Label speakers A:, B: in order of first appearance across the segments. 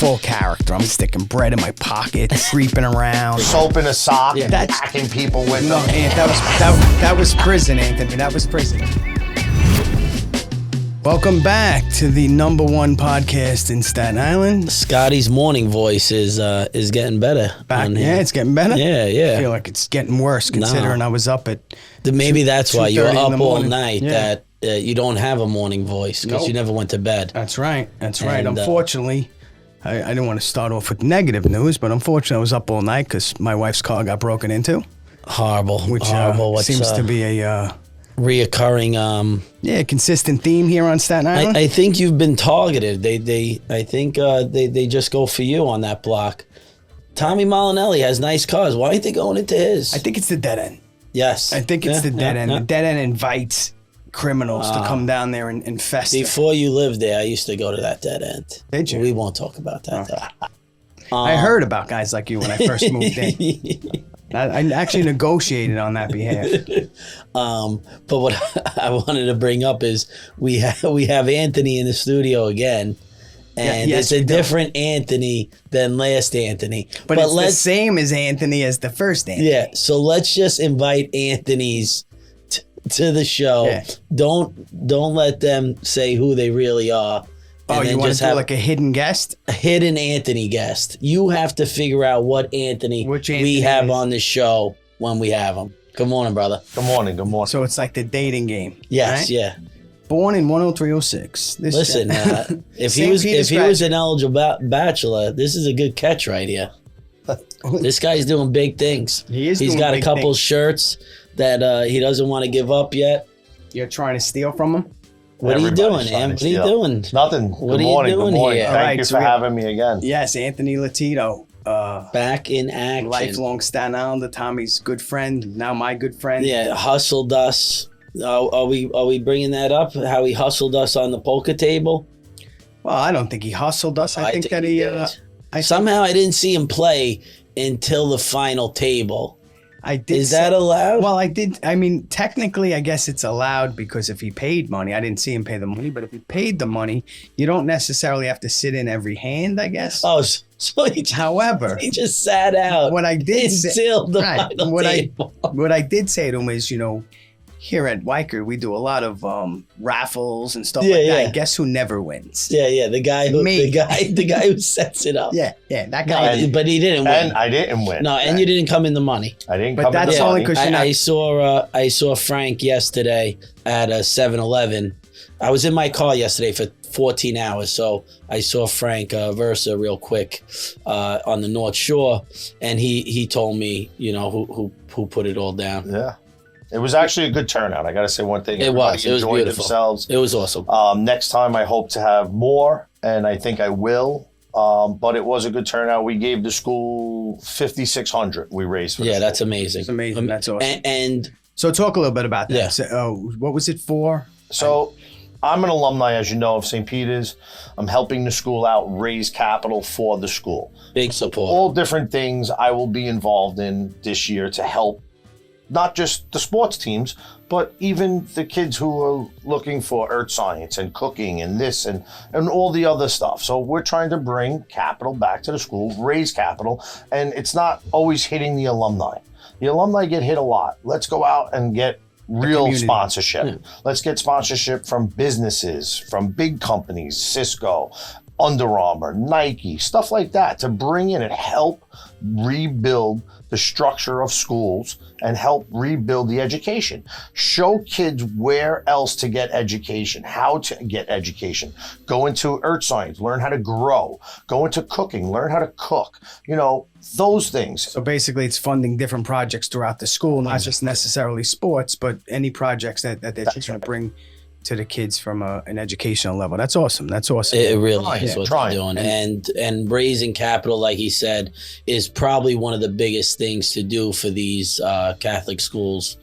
A: full character. I'm sticking bread in my pocket, creeping around.
B: Soap in a sock,
A: That's-
B: hacking people with
A: No,
B: them.
A: that was prison, Anthony. That was prison. Welcome back to the #1 podcast in Staten Island.
C: Scotty's morning voice is getting better.
A: Back,
C: on
A: yeah,
C: here.
A: it's getting better.
C: Yeah.
A: I feel like it's getting worse considering I was up at.
C: Maybe that's why you're
A: 2:30 in
C: up
A: the
C: all
A: morning.
C: night.
A: Yeah.
C: That you don't have a morning voice because
A: Nope.
C: you never went to bed.
A: That's right.
C: And,
A: Unfortunately, I didn't want to start off with negative news, but unfortunately, I was up all night because my wife's car got broken into,
C: Horrible.
A: which
C: horrible. What's,
A: seems to be a
C: reoccurring.
A: consistent theme here on Staten Island.
C: I think you've been targeted. I think they just go for you on that block. Tommy Molinelli has nice cars. Why aren't they going into his?
A: I think it's the dead end.
C: Yes.
A: I think it's the dead end.
C: yeah.
A: The dead end invites criminals to come down there and fester.
C: Before you lived there, I used to go to that dead end.
A: Did you?
C: We won't talk about that. though.
A: I heard about guys like you when I first moved in. I actually negotiated on that behalf.
C: But what I wanted to bring up is we have Anthony in the studio again, and
A: yes,
C: it's a
A: we do.
C: different Anthony than last Anthony.
A: But it's the same as Anthony as the first Anthony.
C: Yeah, so let's just invite Anthony's to the show.
A: Yeah.
C: Don't let them say who they really are.
A: Oh,
C: and
A: you
C: then
A: want
C: just
A: to do
C: have
A: like a hidden guest?
C: a hidden Anthony guest. You have to figure out what Anthony,
A: Which
C: we
A: Anthony
C: have
A: is.
C: on the show when we have him. Good morning, brother.
B: Good morning.
A: So it's like the dating game.
C: Yes,
A: right?
C: yeah.
A: Born in 10306.
C: Listen, if
A: St.
C: he was
A: Peter's
C: an eligible bachelor, this is a good catch right here. This guy's doing big things.
A: He is
C: He's
A: doing
C: got a
A: big
C: couple
A: things.
C: shirts that he doesn't want to give up yet.
A: You're trying to steal from him?
C: What are you
B: Everybody's
C: doing,
B: trying
C: Am?
B: to
C: What are you
B: steal.
C: doing?
B: Nothing.
C: What
B: Good
C: are you
B: morning.
C: doing
B: Good morning.
C: here?
B: Thank
A: All right,
B: you
A: so
B: for
A: we-
B: having me again.
A: Yes, Anthony Latito.
C: Back in action.
A: Lifelong Staten Islander, Tommy's good friend, now my good friend.
C: Yeah, hustled us. Are we bringing that up? How he hustled us on the poker table?
A: Well, I don't think he hustled us. I think that he
C: did. Somehow I didn't see him play until the final table.
A: I did.
C: Is that allowed?
A: Well, I did. I mean, technically, I guess it's allowed because if he paid money, I didn't see him pay the money, but if he paid the money, you don't necessarily have to sit in every hand, I guess.
C: Oh, so he
A: However,
C: just sat out.
A: what I did say,
C: until the
A: right,
C: final table.
A: what I did say to him is, here at Weichert, we do a lot of raffles and stuff
C: Yeah,
A: like that.
C: yeah.
A: And guess who never wins?
C: Yeah, the guy who
A: Me.
C: the guy who sets it up.
A: Yeah, that
C: No,
A: guy.
C: but he didn't win.
B: And I didn't win.
C: No, and you didn't come in the money.
B: I didn't
A: But
B: come
A: that's
B: in the
A: only
B: money.
A: 'cause you're not-
C: I saw Frank yesterday at a 7-Eleven. I was in my car yesterday for 14 hours, so I saw Frank Versa real quick on the North Shore, and he told me, who put it all down.
B: Yeah. It was actually a good turnout. I got to say one thing.
C: It was.
B: Everybody
C: It was
B: enjoyed
C: beautiful.
B: themselves.
C: It was awesome.
B: Next time, I hope to have more, and I think I will. But it was a good turnout. We gave the school $5,600. We raised for the
C: Yeah,
B: school.
C: that's amazing.
A: It's amazing. That's awesome.
C: And
A: So talk a little bit about that.
C: Yeah.
A: So, what was it for?
B: So I'm an alumni, as you know, of St. Peter's. I'm helping the school out, raise capital for the school.
C: big support.
B: All different things I will be involved in this year to help not just the sports teams, but even the kids who are looking for earth science and cooking and this and all the other stuff. So we're trying to bring capital back to the school, raise capital, and it's not always hitting the alumni. The alumni get hit a lot. Let's go out and get real
A: community.
B: sponsorship.
C: Yeah.
B: Let's get sponsorship from businesses, from big companies, Cisco, Under Armour, Nike, stuff like that, to bring in and help rebuild the structure of schools and help rebuild the education. Show kids where else to get education, how to get education. Go into earth science, learn how to grow. Go into cooking, learn how to cook. Those things.
A: So basically, it's funding different projects throughout the school, not just necessarily sports, but any projects that they're trying to bring to the kids from an educational level. That's awesome. That's awesome.
C: It really
B: Trying,
C: is
B: yeah,
C: what
B: trying.
C: they're doing. And raising capital, like he said, is probably one of the biggest things to do for these Catholic schools.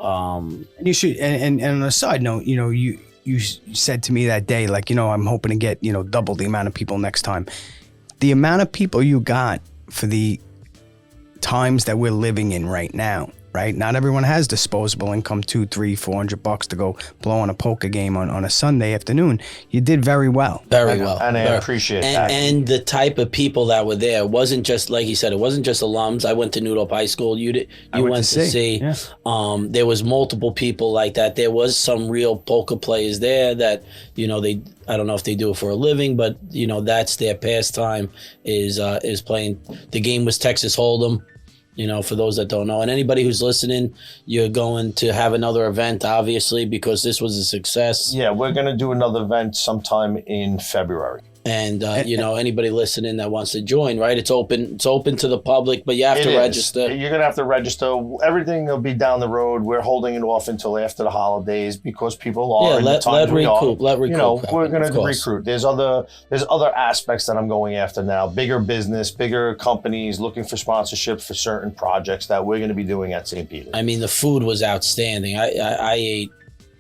A: And you should. And on a side note, you said to me that day, like, I'm hoping to get double the amount of people next time. The amount of people you got for the times that we're living in right now right? Not everyone has disposable income, $200, $300, $400 to go blow on a poker game on a Sunday afternoon. You did very well.
C: Very well.
B: And I appreciate that.
C: And the type of people that were there wasn't just, like you said, it wasn't just alums. I went to New Hope High School. You went to see.
A: Yeah.
C: There was multiple people like that. There was some real poker players there that, I don't know if they do it for a living, but that's their pastime is playing. The game was Texas Hold'em. For those that don't know, and anybody who's listening, you're going to have another event, obviously, because this was a success.
B: Yeah, we're going to do another event sometime in February.
C: And anybody listening that wants to join, right? It's open to the public, but you have to register.
B: You're going to have to register. Everything will be down the road. We're holding it off until after the holidays because people are in the times we are.
C: Let recruit.
B: We're going to recruit. There's other aspects that I'm going after now. Bigger business, bigger companies looking for sponsorship for certain projects that we're going to be doing at St. Peter.
C: I mean, the food was outstanding. I ate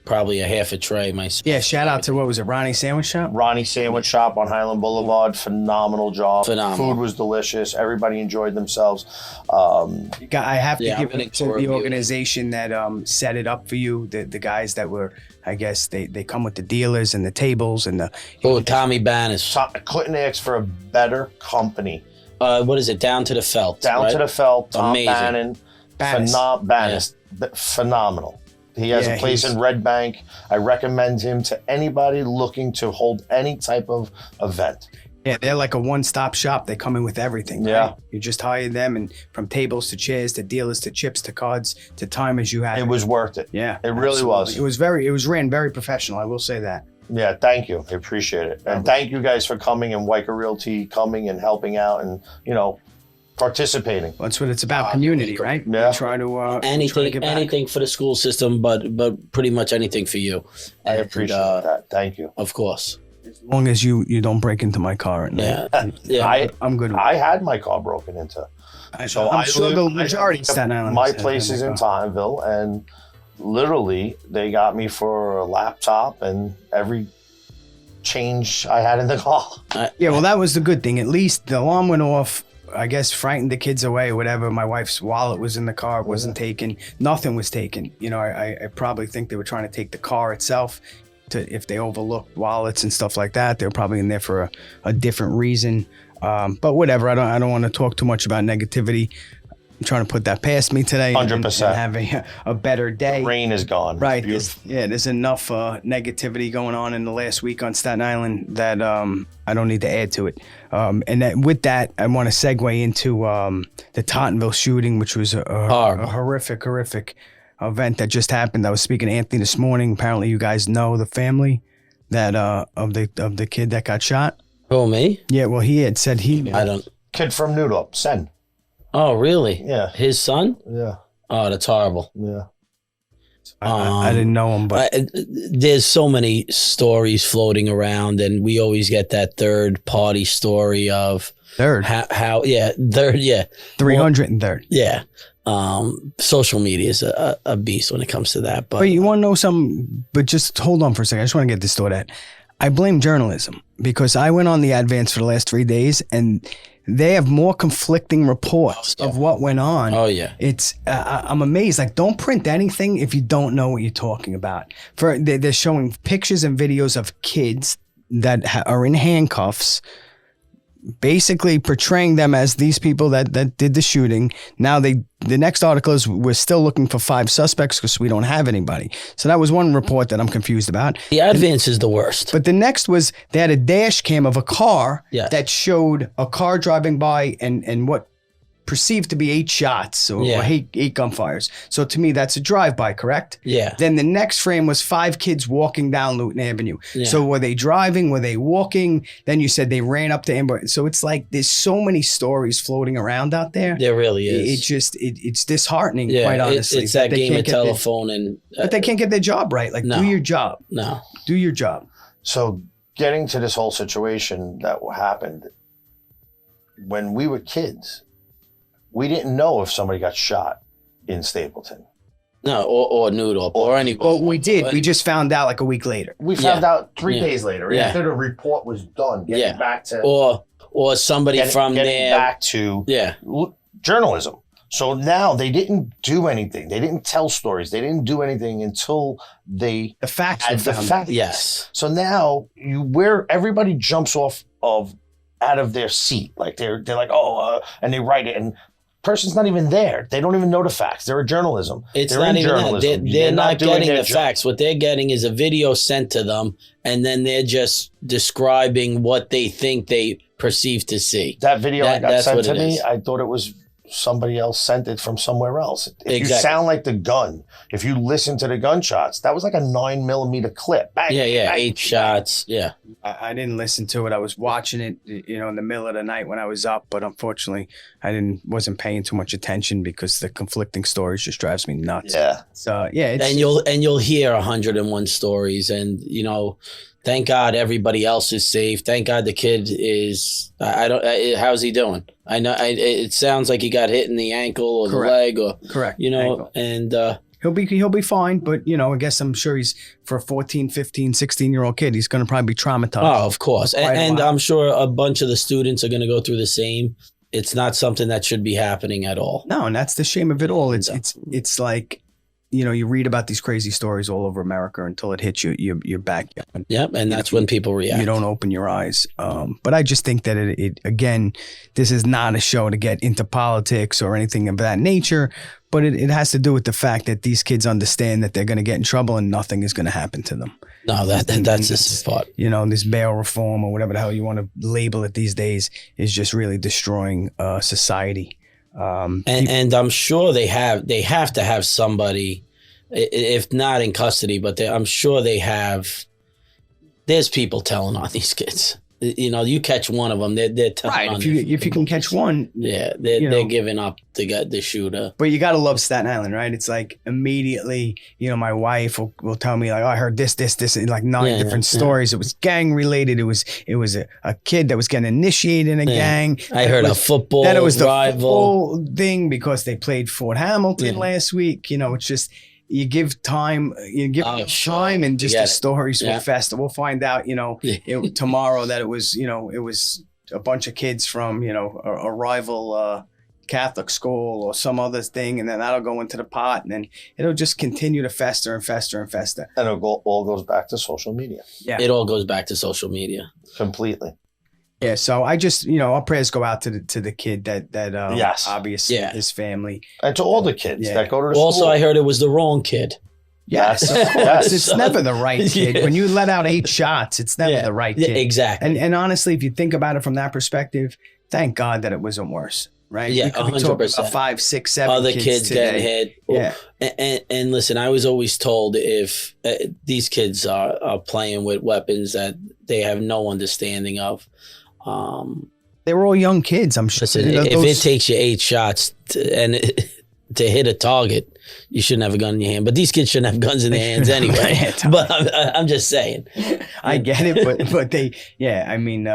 C: probably a half a tray myself.
A: Yeah, shout out to, what was it, Ronnie Sandwich Shop?
B: Ronnie Sandwich Shop on Highland Boulevard. Phenomenal job.
C: Phenomenal.
B: Food was delicious. Everybody enjoyed themselves.
A: I have to give it to the organization that set it up for you. The guys that were, I guess, they come with the dealers and the tables and the...
C: Tommy Bannis.
B: I couldn't ask for a better company.
C: What is it? Down to the Felt.
B: Down to the Felt. Tom
C: Amazing.
B: Bannis. Phenomenal. He has a place in Red Bank. I recommend him to anybody looking to hold any type of event.
A: Yeah, they're like a one-stop shop. They come in with everything.
B: Yeah.
A: Right? You just hire them, and from tables to chairs to dealers to chips to cards to timers, you have.
B: It was worth it.
A: Yeah,
B: it really was.
A: It was ran very professional. I will say that.
B: Yeah, thank you. I appreciate it, and thank you guys for coming and Weichert Realty coming and helping out and participating.
A: That's what it's about, community, right?
B: Yeah.
A: Try to
C: anything for the school system, but pretty much anything for you.
B: I appreciate that. Thank you.
C: Of course.
A: As long as you don't break into my car. I'm good with
B: I had my car broken into. So
A: I'm sure the majority of Staten Island.
B: My place is in Tottenville, and literally they got me for a laptop and every change I had in the car.
A: Yeah, well, that was the good thing. At least the alarm went off. I guess frightened the kids away, whatever. My wife's wallet was in the car, it wasn't taken. Nothing was taken. I probably think they were trying to take the car itself. If they overlooked wallets and stuff like that, they were probably in there for a different reason. But whatever, I don't want to talk too much about negativity. I'm trying to put that past me today.
B: 100%.
A: And have a better day.
B: The rain is gone.
A: Right. There's enough negativity going on in the last week on Staten Island that I don't need to add to it. With that, I want to segue into the Tottenville shooting, which was a horrific event that just happened. I was speaking to Anthony this morning. Apparently, you guys know the family that of the kid that got shot.
C: Oh, me?
A: Yeah. Well, he had said
C: I don't.
B: Kid from Noodle, Sen.
C: Oh, really?
B: Yeah.
C: His son?
B: Yeah.
C: Oh, that's horrible.
B: Yeah.
A: I didn't know him, but
C: there's so many stories floating around, and we always get that third party story of
A: third.
C: How
A: 303rd.
C: Yeah. Social media is a beast when it comes to that. But
A: you want to know something? But just hold on for a second. I just want to get this thought out. I blame journalism because I went on the Advance for the last 3 days, and they have more conflicting reports of what went on.
C: Oh, yeah.
A: It's I'm amazed. Like, don't print anything if you don't know what you're talking about. They're showing pictures and videos of kids that are in handcuffs, basically portraying them as these people that did the shooting. Now the next article is we're still looking for 5 suspects because we don't have anybody. So that was one report that I'm confused about.
C: The Advance is the worst.
A: But the next was they had a dash cam of a car that showed a car driving by and what perceived to be 8 shots or 8 gunfires. So to me, that's a drive-by, correct?
C: Yeah.
A: Then the next frame was 5 kids walking down Luton Avenue. Yeah. So were they driving? Were they walking? Then you said they ran up to Amber. So it's like there's so many stories floating around out there.
C: There really is.
A: It's disheartening, quite honestly.
C: It's that game of telephone.
A: But they can't get their job right. Like, do your job.
C: No.
A: Do your job.
B: So getting to this whole situation that happened, when we were kids, we didn't know if somebody got shot in Stapleton.
C: No, or Noodle, or any.
A: Well, we did. We just found out like a week later.
B: We found out 3 days later after the report was done. Getting back to
C: or somebody from
B: getting
C: there.
B: Back to journalism. So now they didn't do anything. They didn't tell stories. They didn't do anything until they
A: The facts
B: had
A: were
B: the
A: found.
B: facts.
C: Yes.
B: So now where everybody jumps off out of their seat, like they're like, and they write it, and person's not even there. They don't even know the facts. They're a journalism.
C: It's
B: they're
C: not
B: in
C: even that.
B: journalism.
C: They're not
B: doing
C: getting
B: their
C: the
B: job.
C: facts. What they're getting is a video sent to them, and then they're just describing what they think they perceive to see.
B: That video that got
C: that's
B: sent
C: what
B: to
C: it
B: me,
C: is.
B: I thought it was somebody else sent it from somewhere else. If you
C: Exactly.
B: sound like the gun, if you listen to the gunshots, that was like a 9mm clip. Bang,
C: Yeah,
B: bang,
C: 8 shots. Yeah.
A: I didn't listen to it. I was watching it, in the middle of the night when I was up. But unfortunately, wasn't paying too much attention because the conflicting stories just drives me nuts.
B: Yeah.
A: So yeah, it's,
C: And you'll hear 101 stories, and thank God everybody else is safe. Thank God the kid is. How's he doing? I know. It sounds like he got hit in the ankle or
A: Correct.
C: the leg, or
A: correct.
C: ankle. And
A: He'll be fine, but I guess I'm sure he's for a 14, 15, 16-year-old kid, he's going to probably be traumatized.
C: oh, of course,
A: For quite a
C: and
A: while.
C: I'm sure a bunch of the students are going to go through the same. It's not something that should be happening at all.
A: No, and that's the shame of it all. It's
C: Yeah.
A: it's like, you read about these crazy stories all over America until it hits your back.
C: Yep, and that's when people react.
A: You don't open your eyes. But I just think that it again, this is not a show to get into politics or anything of that nature, but it has to do with the fact that these kids understand that they're going to get in trouble and nothing is going to happen to them.
C: No, that's the part.
A: This bail reform or whatever the hell you want to label it these days is just really destroying society.
C: And I'm sure they have to have somebody, if not in custody, but I'm sure they have. There's people telling on these kids. You catch one of them, they're telling
A: Right.
C: on
A: If you can catch one,
C: yeah, they're giving up the shooter.
A: but you got to love Staten Island, right? It's like immediately, my wife will tell me like, oh, I heard this, and like 9 different stories. It was gang related. It was a kid that was getting initiated in a gang.
C: I heard a football
A: Then it was the
C: rival.
A: football thing because they played Fort Hamilton
C: Yeah.
A: last week. It's just, you give time, time, and just
C: Forget
A: the
C: it.
A: stories will
C: Yeah.
A: fester. We'll find out, tomorrow that it was a bunch of kids from, a rival Catholic school or some other thing, and then that'll go into the pot, and then it'll just continue to fester and fester and fester.
B: And all goes back to social media.
A: Yeah,
C: It all goes back to social media.
B: Completely.
A: yeah. So I just, our prayers go out to the kid that
B: Yes.
A: obviously
C: Yeah.
A: his family.
B: And to all the kids
A: Yeah.
B: that go to the
C: Also,
B: school.
C: I heard it was the wrong kid.
A: Yes, of
B: Yes.
A: course.
B: Yes.
A: It's never the right kid.
C: Yeah.
A: When you let out 8 shots, it's never the right
C: Yeah,
A: kid.
C: exactly.
A: And honestly, if you think about it from that perspective, thank God that it wasn't worse, right?
C: Yeah,
A: We could be talking
C: 100%.
A: about 5, 6, 7
C: Other
A: kids
C: kids
A: today.
C: getting hit.
A: Yeah.
C: And listen, I was always told if these kids are playing with weapons that they have no understanding of.
A: They were all young kids, I'm sure.
C: Listen, if it takes you 8 shots to hit a target, you shouldn't have a gun in your hand. But these kids shouldn't have guns in their hands anyway.
A: Yeah,
C: But I'm just saying.
A: I get it, but they, I mean,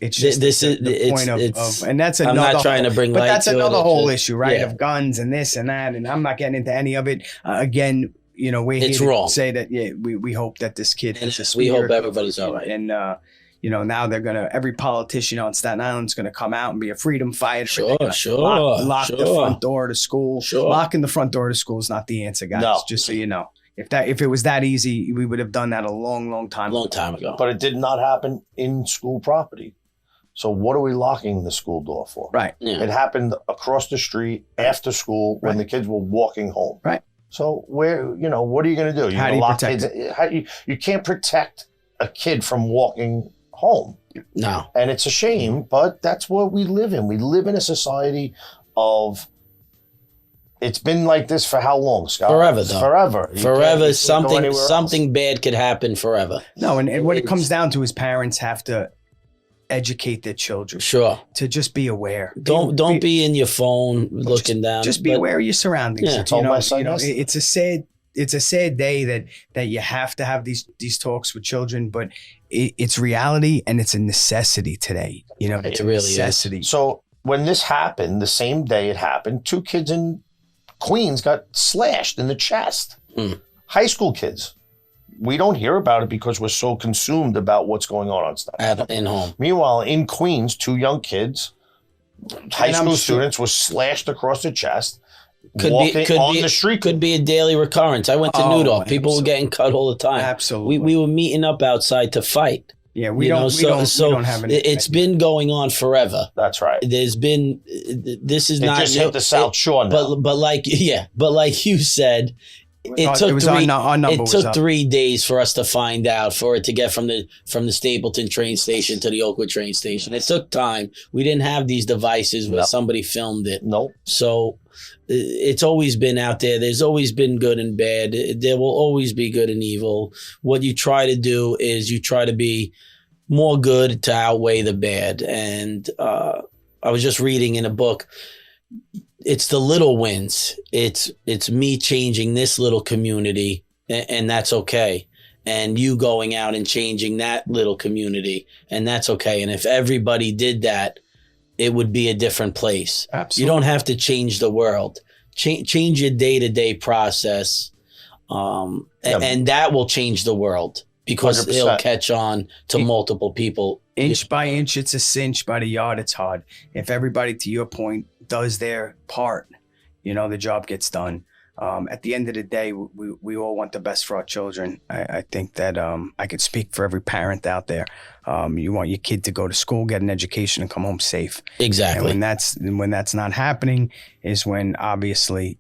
A: it's just
C: This is
A: the point of, and that's another.
C: I'm not trying to bring
A: but
C: light
A: that's
C: to it.
A: another
C: It's
A: whole
C: just-
A: issue, right?
C: yeah.
A: Of guns and this and that, and I'm not getting into any of it. Again, we're
C: It's
A: here to
C: wrong.
A: say that we hope that this kid
C: And
A: has a
C: we hope
A: spirit
C: everybody's all right.
A: and now every politician on Staten Island's gonna come out and be a freedom fighter.
C: Sure,
A: They're gonna
C: sure,
A: lock the
C: sure.
A: front door to school.
C: Sure.
A: Locking the front door to school is not the answer, guys.
B: No.
A: Just so you know. If it was that easy, we would have done that a long time
C: A long time ago.
B: But it did not happen in school property. So what are we locking the school door for?
A: Right.
C: Yeah.
B: It happened across the street after school when the kids were walking home.
A: Right.
B: So what are you going to do?
A: How do you protect
B: You can't protect a kid from walking home.
C: No.
B: And it's a shame, but that's what we live in. We live in a society of, it's been like this for how long, Scott?
C: Forever, though.
B: Forever. You
C: Forever,
B: can't go anywhere else.
C: something bad could happen forever.
A: No, and what it comes down to is parents have to educate their children
C: Sure.
A: to just be aware.
C: Don't be in your phone looking down.
A: Just be
C: but-
A: aware of your surroundings.
C: Yeah.
B: Told my son yesterday.
A: It's a sad day that you have to have these talks with children, but it's reality and it's a necessity today. It's
C: It
A: a
C: really is.
A: necessity.
B: So when this happened, the same day it happened, 2 kids in Queens got slashed in the chest. High school kids. We don't hear about it because we're so consumed about what's going on stuff.
C: In home.
B: Meanwhile, in Queens, 2 young kids high school
A: sure-
B: students were slashed across the chest.
C: Could
B: walking
C: be
B: on the street.
C: Could be a daily recurrence. I went to
A: Oh,
C: Newdorf. People were getting cut all the time.
A: Absolutely.
C: We were meeting up outside to fight.
A: Yeah, we
C: You
A: don't.
C: know,
A: We don't have any.
C: it's been going on forever.
B: That's right.
C: There's been this is
B: It
C: not
B: just hit the South Shore now.
C: but like you said, it took
A: our number
C: it
A: was
C: took
A: up.
C: 3 days for us to find out, for it to get from the Stapleton train station to the Oakwood train station. It took time. We didn't have these devices where
B: Nope.
C: somebody filmed it.
B: Nope.
C: So it's always been out there. There's always been good and bad. There will always be good and evil. What you try to do is you try to be more good to outweigh the bad. And I was just reading in a book, it's the little wins. It's me changing this little community, and that's okay. And you going out and changing that little community, and that's okay. And if everybody did that, it would be a different place.
A: Absolutely.
C: You don't have to change the world. Change your day-to-day process, and that will change the world, because
B: 100%.
C: it'll catch on to multiple people.
A: Inch by inch, it's a cinch. By the yard, it's hard. If everybody, to your point, does their part, the job gets done. At the end of the day, we all want the best for our children. I think that I could speak for every parent out there. You want your kid to go to school, get an education, and come home safe.
C: Exactly.
A: And when that's not happening is when obviously,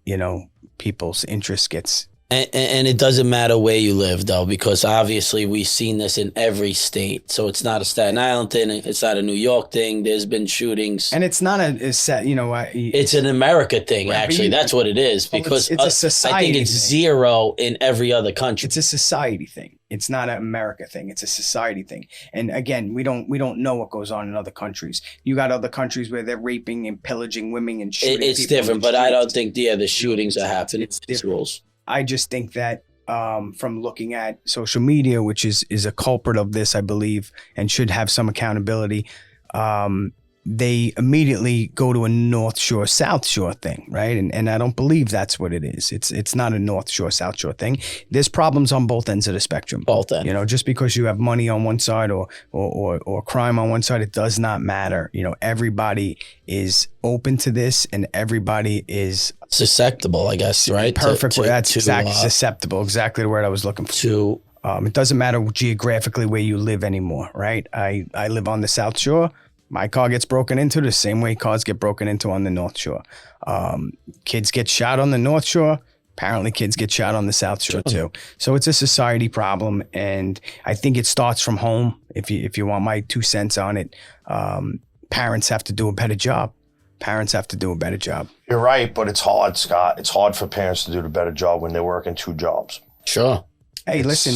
A: people's interest gets.
C: And it doesn't matter where you live, though, because obviously we've seen this in every state. So it's not a Staten Island thing. It's not a New York thing. There's been shootings.
A: And it's not a set,
C: It's an America thing, actually. That's what it is. Because
A: it's a society
C: I think it's
A: thing.
C: zero in every other country.
A: It's a society thing. It's not an America thing. It's a society thing. And again, we don't know what goes on in other countries. You got other countries where they're raping and pillaging women and shooting
C: It's
A: people in
C: different,
A: the
C: but I
A: streets.
C: don't think the shootings are happening.
A: It's
C: It's
A: different.
C: rules.
A: I just think that from looking at social media, which is a culprit of this, I believe, and should have some accountability, they immediately go to a North Shore, South Shore thing, right? And I don't believe that's what it is. It's not a North Shore, South Shore thing. There's problems on both ends of the spectrum.
C: Both ends.
A: Just because you have money on one side or crime on one side, it does not matter. everybody is open to this, and everybody is
C: Susceptible, I guess, right?
A: perfect. That's exactly
C: to,
A: susceptible. Exactly the word I was looking for.
C: to
A: It doesn't matter geographically where you live anymore, right? I live on the South Shore. My car gets broken into the same way cars get broken into on the North Shore. Kids get shot on the North Shore. Apparently kids get shot on the South Shore too. So it's a society problem. And I think it starts from home. If you want my 2 cents on it, parents have to do a better job. Parents have to do a better job.
B: You're right, but it's hard, Scott. It's hard for parents to do the better job when they're working 2 jobs.
C: sure.
A: Hey, listen,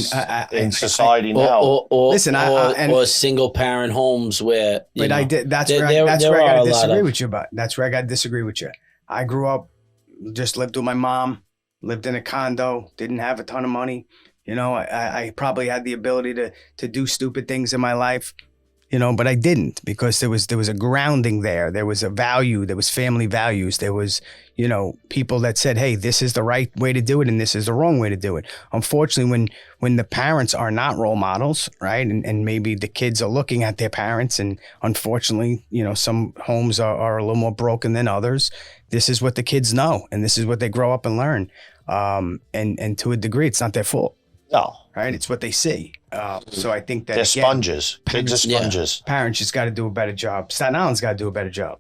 B: In society now.
A: Listen,
C: or single parent homes where.
A: But I did. That's where I got to disagree with you about. That's where I got to disagree with you. I grew up, just lived with my mom, lived in a condo, didn't have a ton of money. I probably had the ability to do stupid things in my life, but I didn't, because there was a grounding there. There was a value. There was family values. There was, people that said, hey, this is the right way to do it and this is the wrong way to do it. Unfortunately, when the parents are not role models, right, and maybe the kids are looking at their parents, and unfortunately, some homes are a little more broken than others. This is what the kids know, and this is what they grow up and learn. And to a degree, it's not their fault.
B: No.
A: Right? It's what they see. So I think that
B: They're
A: again,
B: sponges. Kids are sponges.
A: parents just got to do a better job. Staten Island's got to do a better job.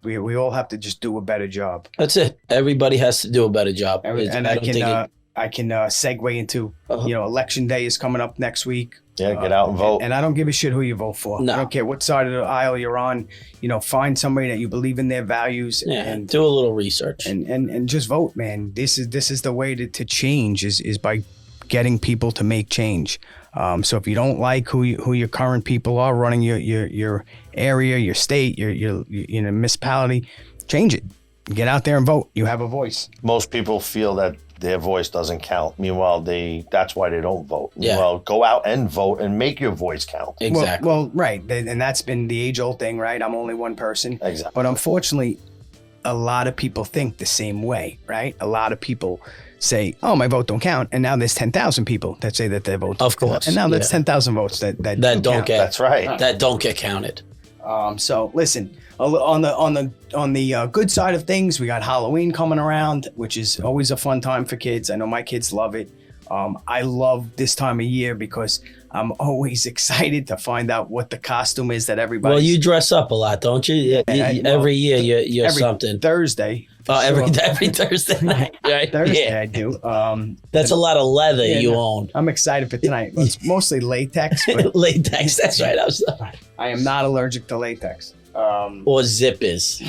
A: We all have to just do a better job.
C: That's it. Everybody has to do a better job.
A: And I can segue into election day is coming up next week.
B: Yeah, get out and vote.
A: And I don't give a shit who you vote for.
C: No.
A: I don't care what side of the aisle you're on. Find somebody that you believe in their values.
C: and do a little research.
A: And just vote, man. This is the way to change is by getting people to make change. So if you don't like who your current people are running your area, your state, your municipality, change it. Get out there and vote. You have a voice.
B: Most people feel that their voice doesn't count. Meanwhile, that's why they don't vote.
C: Yeah.
B: Meanwhile, go out and vote and make your voice count.
C: Exactly.
A: Well, right. And that's been the age-old thing, right? I'm only one person.
B: Exactly.
A: But unfortunately, a lot of people think the same way, right? A lot of people say, oh, my vote don't count. And now there's 10,000 people that say that their vote
C: Of course,
A: count. And now that's
C: yeah.
A: 10,000 votes that
C: That don't
A: count.
C: get.
B: That's right.
C: That don't get counted.
A: So listen, on the good side of things, we got Halloween coming around, which is always a fun time for kids. I know my kids love it. I love this time of year because I'm always excited to find out what the costume is that everybody.
C: Well, you dress up a lot, don't you? Every year you're
A: every
C: something.
A: Thursday.
C: Every Thursday night, right?
A: Thursday
C: Yeah.
A: I do.
C: That's a lot of leather you own.
A: I'm excited for tonight. It's mostly latex, but
C: Latex, that's right.
A: I am not allergic to latex.
C: Or zippers.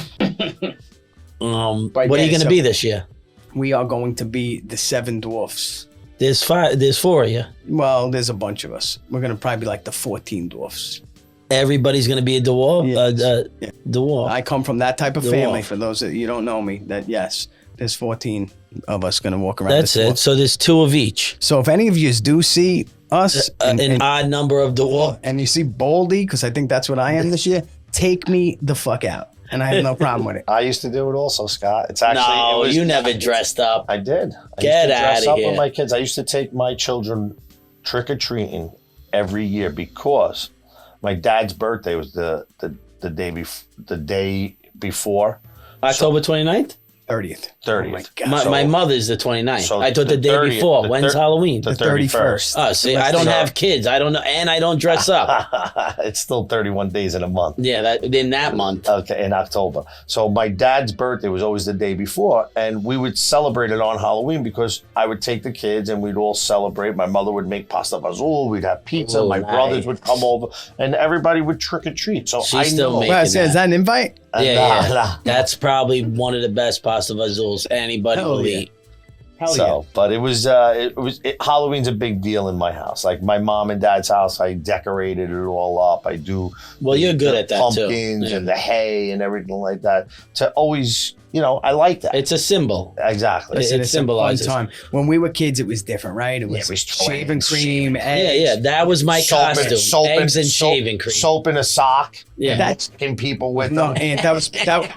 C: What are you going to
A: so
C: be this year?
A: We are going to be the Seven Dwarfs.
C: There's 4 of you.
A: Well, there's a bunch of us. We're going to probably be like the 14 dwarfs.
C: Everybody's going to be a dwarf?
A: Yeah.
C: Dwarf.
A: I come from that type of family.
C: Dwarf.
A: For those that you don't know me, that yes, there's 14 of us going to walk around.
C: That's it. So there's 2 of each.
A: So if any of you do see us
C: An odd number of dwarf.
A: and you see Baldy, because I think that's what I am this year, take me the fuck out. And I have no problem with it.
B: I used to do it also, Scott. It's actually
C: You never dressed up.
B: I did.
C: Get
B: used to dress
C: outta
B: up
C: here.
B: with my kids. I used to take my children trick or treating every year because my dad's birthday was the day before
C: October 29th?
A: 30th.
B: 30th.
A: Oh my God.
C: My mother's the 29th.
B: So
C: I thought the day
B: 30th
C: before. When's Halloween?
A: The 31st.
C: Oh, see, I don't have kids. I don't know, and I don't dress up.
B: It's still 31 days in a month.
C: Yeah, in that month.
B: Okay, in October. So my dad's birthday was always the day before, and we would celebrate it on Halloween because I would take the kids and we'd all celebrate. My mother would make pasta fazool, we'd have pizza,
C: Oh,
B: my
C: nice.
B: brothers would come over, and everybody would trick or treat. So
C: She's
B: I
C: still
B: know.
C: making
A: Well, is that an invite?
C: Yeah. That's probably one of the best pasta fazools anybody
A: Hell
C: will
A: yeah.
C: eat.
A: Hell
B: But it was Halloween's a big deal in my house. Like my mom and dad's house, I decorated it all up. I do.
C: Well, you're good
B: the
C: at that too.
B: pumpkins
C: Yeah.
B: and the hay and everything like that. To always, I like that.
C: It's a symbol.
B: Exactly.
C: It
A: It's a fun
C: symbolizes.
A: time. When we were kids, it was different, right? It was,
B: it was
A: shaving
B: toys,
A: cream, eggs.
C: Yeah, that was my costume. Eggs and
B: soap,
C: shaving cream.
B: soap in a sock.
C: Yeah.
A: That's
B: Fucking people with
A: no,
B: them.
A: and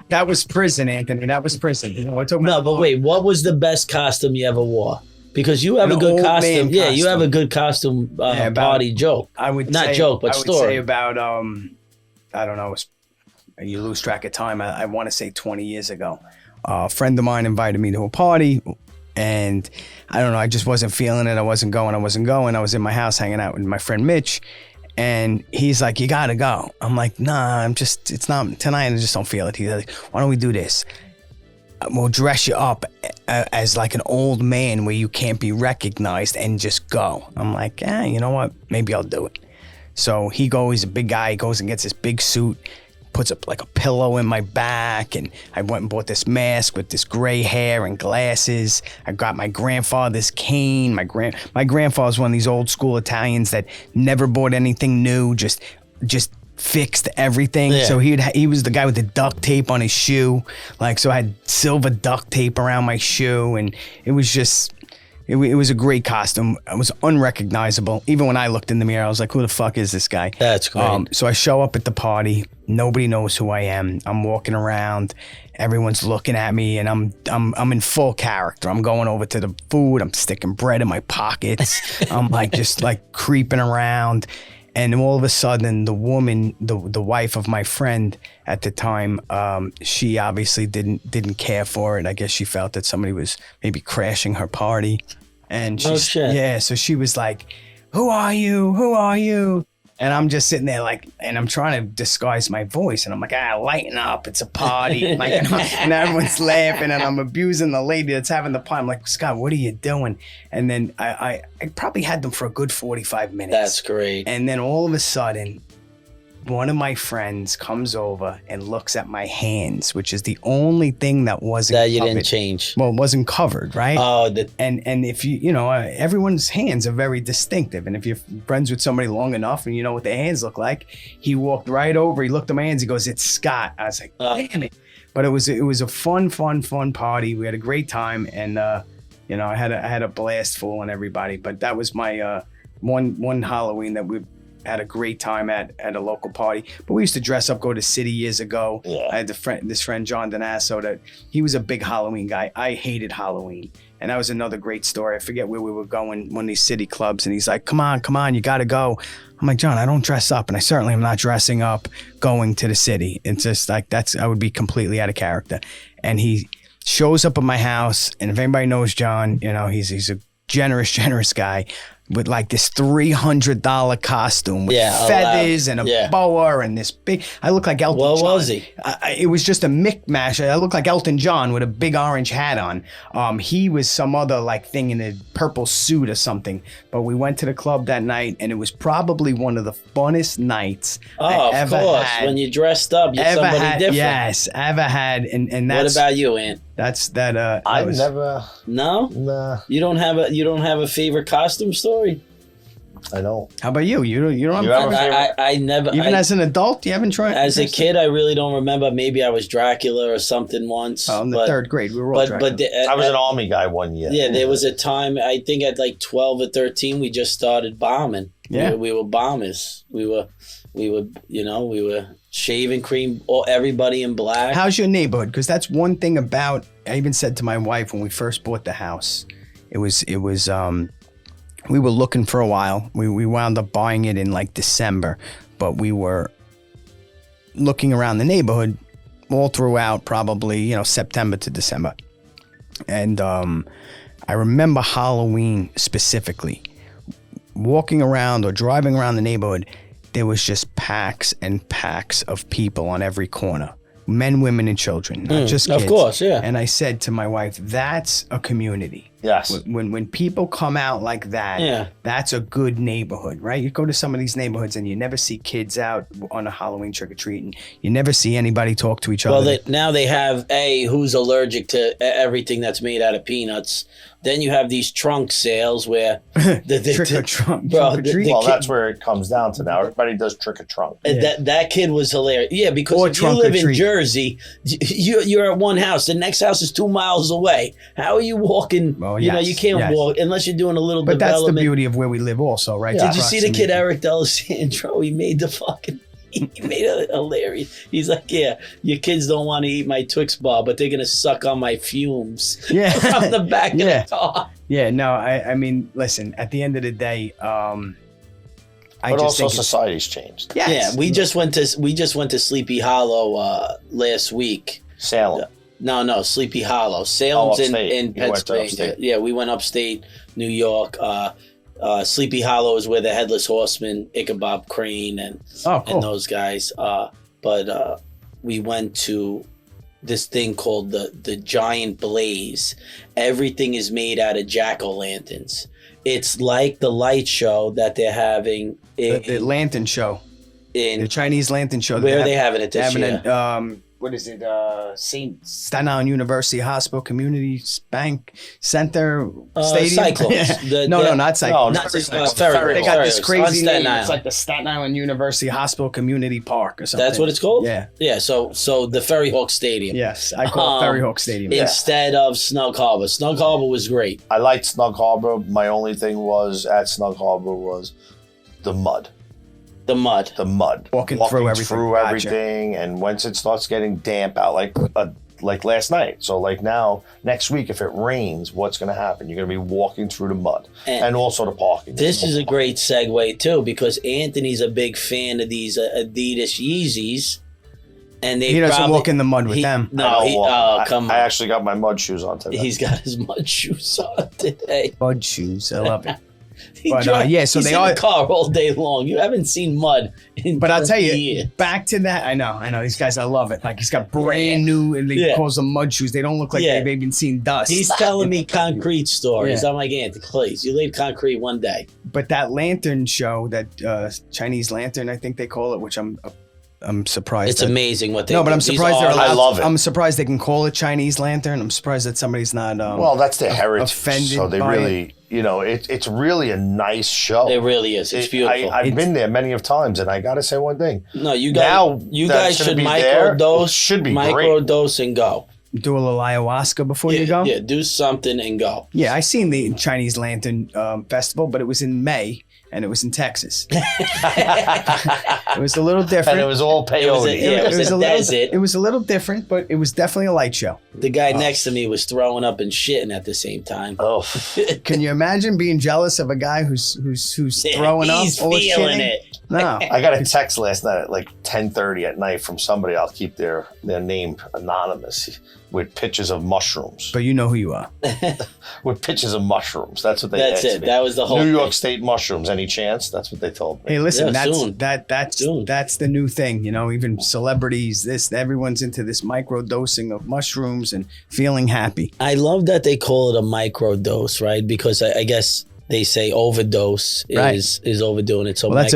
A: that was prison, Anthony. That was prison. You know what I'm talking
C: No,
A: about?
C: but wait, what was the best costume you ever wore? Because you have
A: An
C: a good
A: old
C: costume.
A: man
C: Yeah, you have a
A: costume.
C: good costume
A: Yeah, about-
C: party joke.
A: I would
C: Not
A: say,
C: joke, but
A: I would
C: story.
A: say about I don't know. You lose track of time. I want to say 20 years ago. A friend of mine invited me to a party, and I don't know. I just wasn't feeling it. I wasn't going. I was in my house hanging out with my friend Mitch, and he's like, "You gotta go." I'm like, "Nah, it's not tonight. I just don't feel it." He's like, "Why don't we do this? We'll dress you up as like an old man where you can't be recognized and just go." I'm like, you know what? Maybe I'll do it. So he goes, a big guy, goes and gets this big suit, puts up like a pillow in my back, and I went and bought this mask with this gray hair and glasses. I got my grandfather's cane. My grandfather's one of these old school Italians that never bought anything new, just fixed everything.
C: Yeah.
A: So he was the guy with the duct tape on his shoe. Like, so I had silver duct tape around my shoe, and it was just, it was a great costume. It was unrecognizable. Even when I looked in the mirror, I was like, who the fuck is this guy?
C: That's great.
A: So I show up at the party. Nobody knows who I am. I'm walking around. Everyone's looking at me, and I'm in full character. I'm going over to the food. I'm sticking bread in my pockets. I'm like just like creeping around. And all of a sudden, the woman, the wife of my friend at the time, she obviously didn't care for it. I guess she felt that somebody was maybe crashing her party. And
C: Oh, shit.
A: Yeah, so she was like, "Who are you? Who are you?" And I'm just sitting there like, and I'm trying to disguise my voice, and I'm like, lighten up, it's a party. Like, and everyone's laughing, and I'm abusing the lady that's having the party. I'm like, "Scott, what are you doing?" And then I probably had them for a good 45 minutes.
C: That's great.
A: And then all of a sudden, one of my friends comes over and looks at my hands, which is the only thing that wasn't
C: That you
A: covered.
C: didn't change.
A: Well, it wasn't covered, right?
C: Oh,
A: And if everyone's hands are very distinctive. And if you're friends with somebody long enough and you know what their hands look like, he walked right over, he looked at my hands, he goes, "It's Scott." I was like, damn it. But it was a fun party. We had a great time, and I had a blast fooling everybody. But that was my one Halloween that we had a great time at a local party. But we used to dress up, go to City years ago.
B: Yeah.
A: I had this friend John Donasso, that he was a big Halloween guy. I hated Halloween. And that was another great story. I forget where we were going, one of these city clubs, and he's like, come on, you got to go. I'm like, John, I don't dress up, and I certainly am not dressing up going to the city. It's just like, I would be completely out of character. And he shows up at my house, and if anybody knows John, you know, he's a generous guy with like this $300 costume with feathers and a boa and this big. I look like Elton John.
C: What was he?
A: It was just a mishmash. I looked like Elton John with a big orange hat on. He was some other like thing in a purple suit or something. But we went to the club that night, and it was probably one of the funnest nights I ever had.
C: When you dressed up, you're somebody different.
A: Yes, ever had. And that's,
C: what about you, Ant?
A: That's that.
B: I've never.
C: No.
B: Nah.
C: You don't have a favorite costume story?
B: I don't.
A: How about you? You don't
B: You
A: have
B: have a
C: I never.
A: even as an adult, you haven't tried.
C: As a kid, I really don't remember. Maybe I was Dracula or something once.
A: Oh, in the third grade, we were all Dracula.
B: I was an army guy one year.
C: Yeah, there was a time. I think at like 12 or 13, we just started bombing.
A: Yeah,
C: we were bombers. We were shaving cream, everybody in black.
A: How's your neighborhood? Because that's one thing about. I even said to my wife when we first bought the house, it was. We were looking for a while. We wound up buying it in like December, but we were looking around the neighborhood all throughout probably, September to December. And I remember Halloween specifically, walking around or driving around the neighborhood, there was just packs and packs of people on every corner. Men, women, and children, not just kids.
C: Of course, yeah.
A: And I said to my wife, that's a community.
B: Yes.
A: When people come out like that, that's a good neighborhood, right? You go to some of these neighborhoods and you never see kids out on a Halloween trick-or-treating. You never see anybody talk to each other.
C: Well, now they have who's allergic to everything that's made out of peanuts. Then you have these trunk sales where
A: trick-or-trunk.
B: That's where it comes down to now. Everybody does trick-or-trunk.
C: That kid was hilarious. Yeah, because if you live in Jersey, you're at one house. The next house is 2 miles away. How are you walking?
A: Well,
C: you can't walk unless you're doing a little
A: but
C: development.
A: But that's the beauty of where we live also, right?
C: Did you see the kid Eric D'Alessandro? He made it hilarious. He's like, yeah, your kids don't want to eat my Twix bar, but they're going to suck on my fumes from the back of the car.
A: Yeah, no, I mean, listen, at the end of the day,
B: but also society's changed.
A: Yes.
C: Yeah, we just went to Sleepy Hollow last week.
B: Salem.
C: No, Sleepy Hollow. Salem's in
B: Pennsylvania.
C: Yeah, we went upstate New York. Sleepy Hollow is where the Headless Horseman, Ichabod Crane, and those guys. But we went to this thing called the Giant Blaze. Everything is made out of jack-o'-lanterns. It's like the light show that they're having.
A: The lantern show. The Chinese lantern show.
C: Where are they having it this year?
A: What is it? Staten Island University Hospital Community Bank Center Stadium.
C: Cyclones.
A: Not Cyclones.
C: Not Ferry.
A: They got this crazy name.
C: Island.
A: It's like the Staten Island University Hospital Community Park or something.
C: That's what it's called?
A: Yeah.
C: Yeah, so the Ferry Hawk Stadium.
A: Yes, I call it Ferry Hawk Stadium.
C: Instead of Snug Harbor. Snug Harbor was great.
B: I liked Snug Harbor. My only thing at Snug Harbor was the mud.
C: The mud.
A: Walking through everything.
B: And once it starts getting damp out, like last night. So like now, next week, if it rains, what's going to happen? You're going to be walking through the mud and also the parking.
C: This is a great segue too, because Anthony's a big fan of these Adidas Yeezys. And he
A: doesn't walk in the mud with them.
C: No, come on.
B: I actually got my mud shoes on today.
C: He's got his mud shoes on today.
A: Mud shoes, I love it.
C: So
A: he's
C: in the car all day long. You haven't seen mud in
A: But I'll tell you,
C: years.
A: back to that. I know. These guys, I love it. Like, he's got brand new, and he calls them mud shoes. They don't look like they've even seen dust.
C: He's telling me concrete stories. I'm like, Anthony, please, you laid concrete one day.
A: But that lantern show, that Chinese lantern, I think they call it, which I'm surprised.
C: It's amazing what they do.
A: No, but I'm surprised they're allowed.
B: I love it.
A: I'm surprised they can call it Chinese lantern. I'm surprised that somebody's not
B: well, that's their heritage.
A: Offended
B: so they
A: by
B: really, it's really a nice show.
C: It really is. It's beautiful.
B: I've been there many of times, and I got to say one thing.
C: No, you guys should microdose.
B: Should be
C: microdose and go.
A: Do a little ayahuasca before you go?
C: Yeah, do something and go.
A: Yeah, I seen the Chinese Lantern Festival, but it was in May. and it was in Texas. It was a little different.
B: And it was all peyote.
C: It was a desert.
A: It was a little different, but it was definitely a light show.
C: The guy next to me was throwing up and shitting at the same time.
B: Oh,
A: Can you imagine being jealous of a guy who's throwing up
C: He's
A: or
C: feeling
A: shitting?
C: it.
A: No.
B: I got a text last night at like 10:30 at night from somebody. I'll keep their name anonymous, with pictures of mushrooms.
A: But you know who you are.
B: With pictures of mushrooms. That's what they
C: That's
B: asked
C: it.
B: me.
C: That was the whole
B: New York
C: thing.
B: State mushrooms. Any chance? That's what they told me.
A: Hey, listen,
C: Yeah, soon. Soon.
A: that's the new thing. You know, even celebrities, everyone's into this micro dosing of mushrooms and feeling happy.
C: I love that they call it a micro dose, right? Because I guess they say overdose is overdoing it. So
A: Well, that's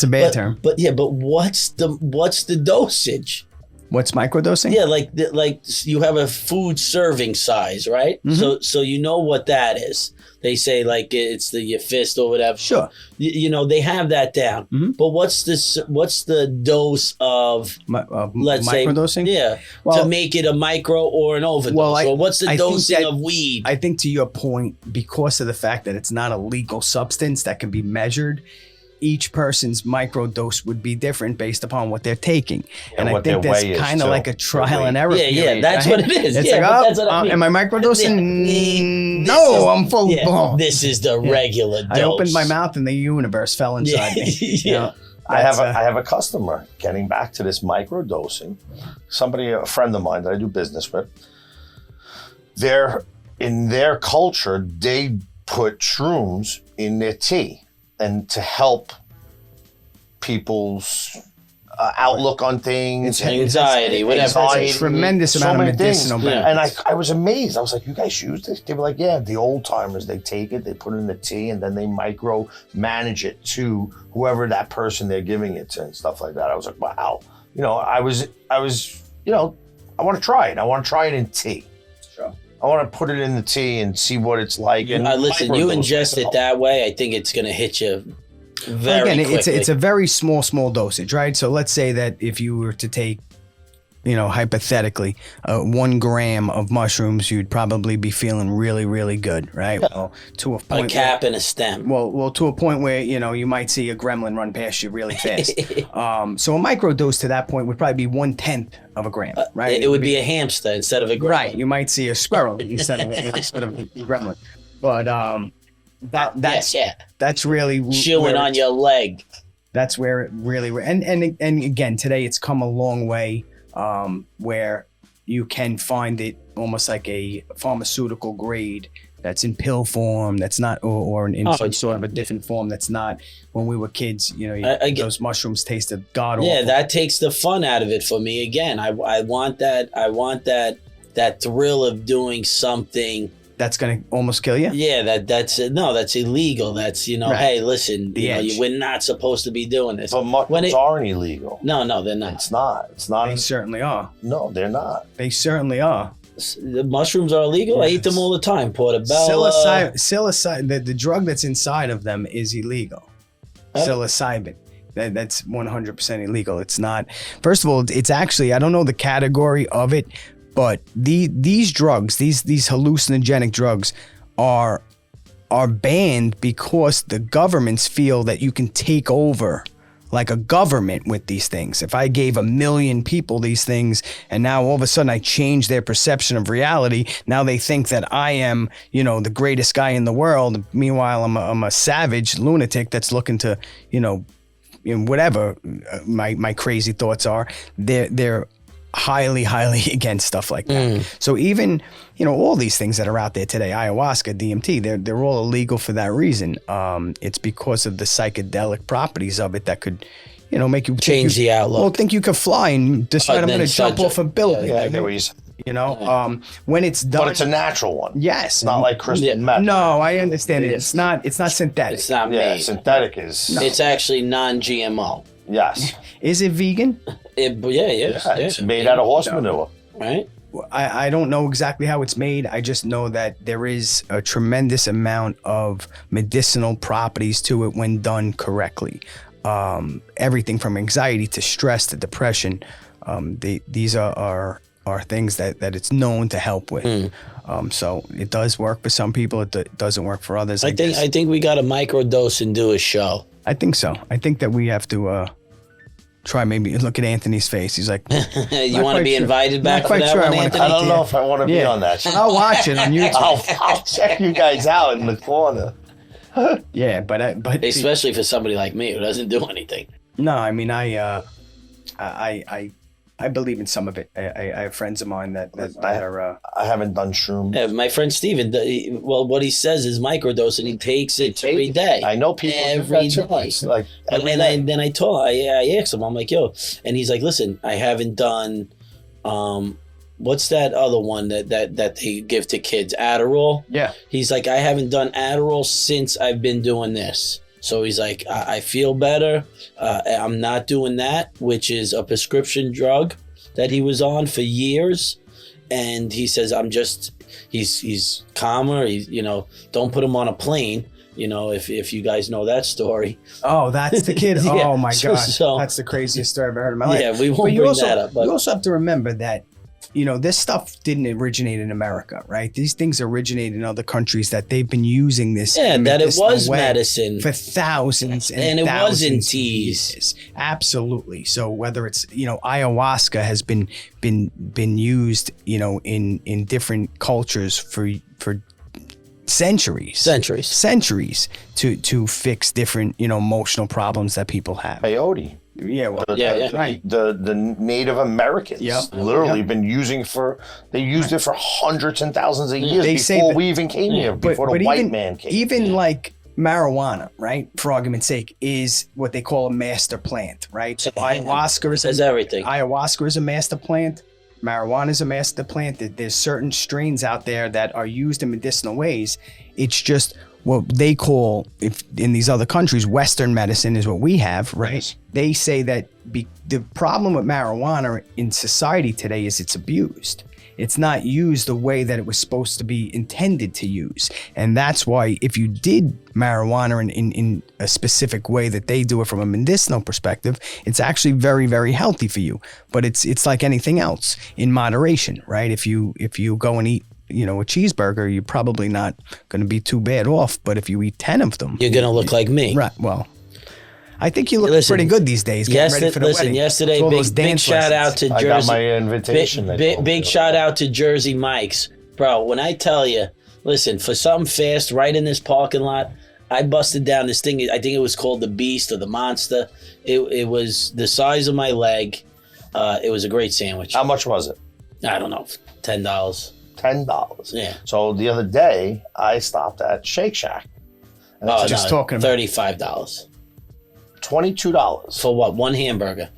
A: a bad term.
C: But yeah, but what's the dosage?
A: What's microdosing?
C: Yeah, like you have a food serving size, right?
A: Mm-hmm.
C: So you know what that is. They say like it's your fist or whatever.
A: Sure.
C: You know they have that down.
A: Mm-hmm.
C: But what's the dose of let's say
A: microdosing?
C: Yeah,
A: Well,
C: to make it a micro or an overdose.
A: Well,
C: or what's the
A: I think
C: dosing
A: that-
C: of weed?
A: I think to your point, because of the fact that it's not a legal substance that can be measured, each person's microdose would be different based upon what they're taking. And I
B: what
A: think
B: their
A: that's
B: weight is,
A: kind of
B: too.
A: like a trial
B: Their
A: and
B: weight.
A: error.
C: Yeah,
A: period,
C: that's
A: right?
C: what it is.
A: It's
C: Yeah,
A: like,
C: but that's what I mean.
A: am I microdosing? No, I'm full.
C: Yeah, this is the regular dose.
A: I opened my mouth and the universe fell inside me. You know,
B: I
A: that's,
B: have a customer, getting back to this microdosing. Somebody, a friend of mine that I do business with, in their culture, they put shrooms in their tea, and to help people's outlook on things,
C: Anxiety, whatever.
B: anxiety,
A: It's a tremendous
B: so
A: amount of
B: many things.
A: medicinal
C: Yeah.
A: benefits.
B: And I was amazed. I was like, you guys use this? They were like, yeah, the old timers, they take it, they put it in the tea, and then they micro manage it to whoever that person they're giving it to and stuff like that. I was like, wow. You know, I was, you know, I want to try it. I want to try it in tea.
A: Sure.
B: I want to put it in the tea and see what it's like. And
C: Listen, you
B: microdose
C: ingest it
B: myself.
C: that way, I think it's going to hit you very
A: Again,
C: quickly.
A: it's a very small dosage, right? So let's say that if you were to take, you know, hypothetically, 1 gram of mushrooms, you'd probably be feeling really, really good, right? Well, to a
C: a
A: point.
C: cap and a stem.
A: Well, to a point where, you know, you might see a gremlin run past you really fast. So a microdose to that point would probably be 1/10 of a gram, right?
C: It would be a hamster instead of a gremlin.
A: Right. You might see a squirrel instead of a gremlin. But that's really
C: Chewing
A: where
C: on
A: it's-
C: your leg.
A: That's where it really and again today it's come a long way where you can find it almost like a pharmaceutical grade that's in pill form, that's not or in some sort of a different form that's not when we were kids, you know, those mushrooms tasted god awful.
C: Yeah, that takes the fun out of it for me. Again, I want that thrill of doing something.
A: That's gonna almost kill you.
C: Yeah, that's illegal. That's, you know,
A: Right.
C: hey, listen,
A: The
C: you know,
A: edge.
C: we're not supposed to be doing this.
B: But mushrooms aren't illegal.
C: No, they're not.
B: It's not. It's not.
A: They certainly are.
B: No, they're not.
A: They certainly are.
C: The mushrooms are illegal. I eat them all the time. Portobello.
A: Psilocybin, the drug that's inside of them is illegal. Psilocybin. That's 100% illegal. It's not. First of all, it's actually, I don't know the category of it, but these drugs, these hallucinogenic drugs are banned because the governments feel that you can take over like a government with these things. If I gave 1 million people these things and now all of a sudden I change their perception of reality, now they think that I am, you know, the greatest guy in the world. Meanwhile, I'm a savage lunatic that's looking to, you know, whatever my crazy thoughts are. They're highly against stuff like that. So even, you know, all these things that are out there today, ayahuasca, DMT, they're all illegal for that reason. It's because of the psychedelic properties of it that could, you know, make you
C: Change the outlook.
A: Well, think you could fly and decide I'm
C: then
A: going to jump
C: start
A: off a building.
B: Yeah, I get what you said.
A: You know, when it's done,
B: But it's a natural one.
A: yes,
B: It's not like crystal meth.
A: No, I understand it. It's not synthetic.
C: It's not
B: Yeah,
C: made.
B: synthetic is.
C: It's actually non-GMO.
B: Yes.
A: Is it vegan?
B: It's made out of horse manure.
C: Right?
A: I don't know exactly how it's made. I just know that there is a tremendous amount of medicinal properties to it when done correctly. Everything from anxiety to stress to depression. These are are things that it's known to help with. So it does work for some people. It doesn't work for others.
C: I think we got to microdose and do a show.
A: I think so. I think that we have to try, maybe look at Anthony's face. He's like,
C: you want to be invited back for that one, Anthony?
B: I don't know if I want to be on that show.
A: I'll watch it on YouTube.
B: I'll check you guys out in the corner.
A: Yeah, but
C: Especially for somebody like me who doesn't do anything.
A: no, I mean, I believe in some of it. I have friends of mine that are.
B: I haven't done shrooms.
C: Yeah, my friend Steven, what he says is microdose, and he takes it every day.
B: I know people
C: every
B: do that too.
C: day.
B: It's like
C: And
B: every
C: then
B: day.
C: I asked him, I'm like, yo, and he's like, listen, I haven't done, what's that other one that they give to kids, Adderall?
A: Yeah.
C: He's like, I haven't done Adderall since I've been doing this. So he's like, I feel better. I'm not doing that, which is a prescription drug that he was on for years. And he says, he's calmer. He's, don't put him on a plane. If you guys know that story.
A: Oh, that's the kid.
C: Yeah.
A: Oh my gosh,
C: So-
A: that's the craziest story I've ever heard in my life.
C: Yeah, we won't
A: But you
C: bring
A: also,
C: that up. But
A: you also have to remember that, this stuff didn't originate in America, right? These things originate in other countries that they've been using this.
C: yeah, that it
A: medicinal
C: was
A: way
C: medicine.
A: for thousands
C: And it
A: thousands
C: was in
A: of
C: teas.
A: years. Absolutely. So whether it's ayahuasca has been used in different cultures for centuries to fix different emotional problems that people have.
B: Peyote.
A: Yeah, well,
C: right.
B: The Native Americans literally been using they used it for hundreds and thousands of years
A: They say
B: before
A: that-
B: we even came here, before the white man came.
A: Even like marijuana, right? For argument's sake, is what they call a master plant, right? So ayahuasca
C: Says everything.
A: Ayahuasca is a master plant. Marijuana is a master plant. There's certain strains out there that are used in medicinal ways. It's just what they call, if in these other countries, Western medicine is what we have, right?
B: Yes.
A: They say that the problem with marijuana in society today is it's abused. It's not used the way that it was supposed to be intended to use. And that's why if you did marijuana in a specific way that they do it from a medicinal perspective, it's actually very, very healthy for you. But it's like anything else, in moderation, right? If you go and eat a cheeseburger, you're probably not going to be too bad off. But if you eat 10 of them,
C: You're gonna look like me.
A: right? Well, I think you look
C: Listen,
A: pretty good these days. Getting ready for the wedding.
C: Yesterday,
A: With all those
C: big
A: dance
C: shout out
A: lessons.
C: to
B: I
C: Jersey.
B: got my invitation.
C: Big shout out to Jersey Mike's, bro. When I tell you, listen, for something fast, right in this parking lot, I busted down this thing. I think it was called the Beast or the Monster. It was the size of my leg. It was a great sandwich.
B: How much was it?
C: I don't know, $10.
B: $10.
C: Yeah.
B: So the other day, I stopped at Shake Shack. And
C: Oh,
B: it's
A: just talking about-
C: $35
B: $22.
C: for what? One hamburger.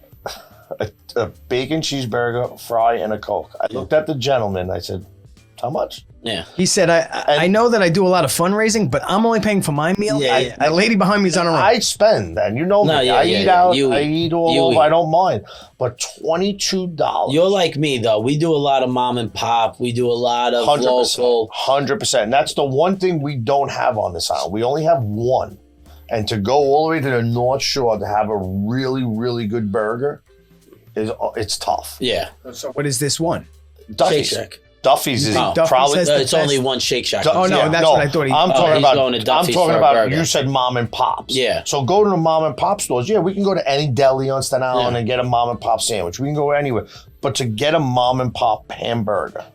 B: A bacon cheeseburger, fry, and a Coke. I looked at the gentleman. I said, how much?
C: Yeah.
A: He said, I know that I do a lot of fundraising, but I'm only paying for my meal.
C: Yeah.
A: The lady behind me is on her own.
B: I spend, and you know
C: No,
B: me.
C: yeah,
B: I
C: yeah,
B: eat
C: yeah.
B: out.
C: You
B: I
C: eat.
B: eat all
C: You
B: over.
C: eat.
B: I don't mind. But $22.
C: You're like me though. We do a lot of mom and pop. We do a lot of
B: 100%.
C: local.
B: 100%. That's the one thing we don't have on this island. We only have one. And to go all the way to the North Shore to have a really, really good burger, it's tough.
C: Yeah.
A: So what is this one?
B: Duffy's.
C: Shake Shack.
B: Duffy's is
C: No.
A: Duffy's
B: probably.
A: has the
C: It's only
A: best-
C: one Shake Shack.
A: Oh, no, that's what I thought he-
B: I'm
C: Oh,
B: talking
C: he's
B: about.
C: going to
B: I'm
C: Duffy's
B: talking
C: for a
B: about.
C: burger.
B: You said mom and pops.
C: Yeah.
B: So go to the mom and pop stores. Yeah, we can go to any deli on Staten Island
C: Yeah.
B: and get a mom and pop sandwich. We can go anywhere. But to get a mom and pop hamburger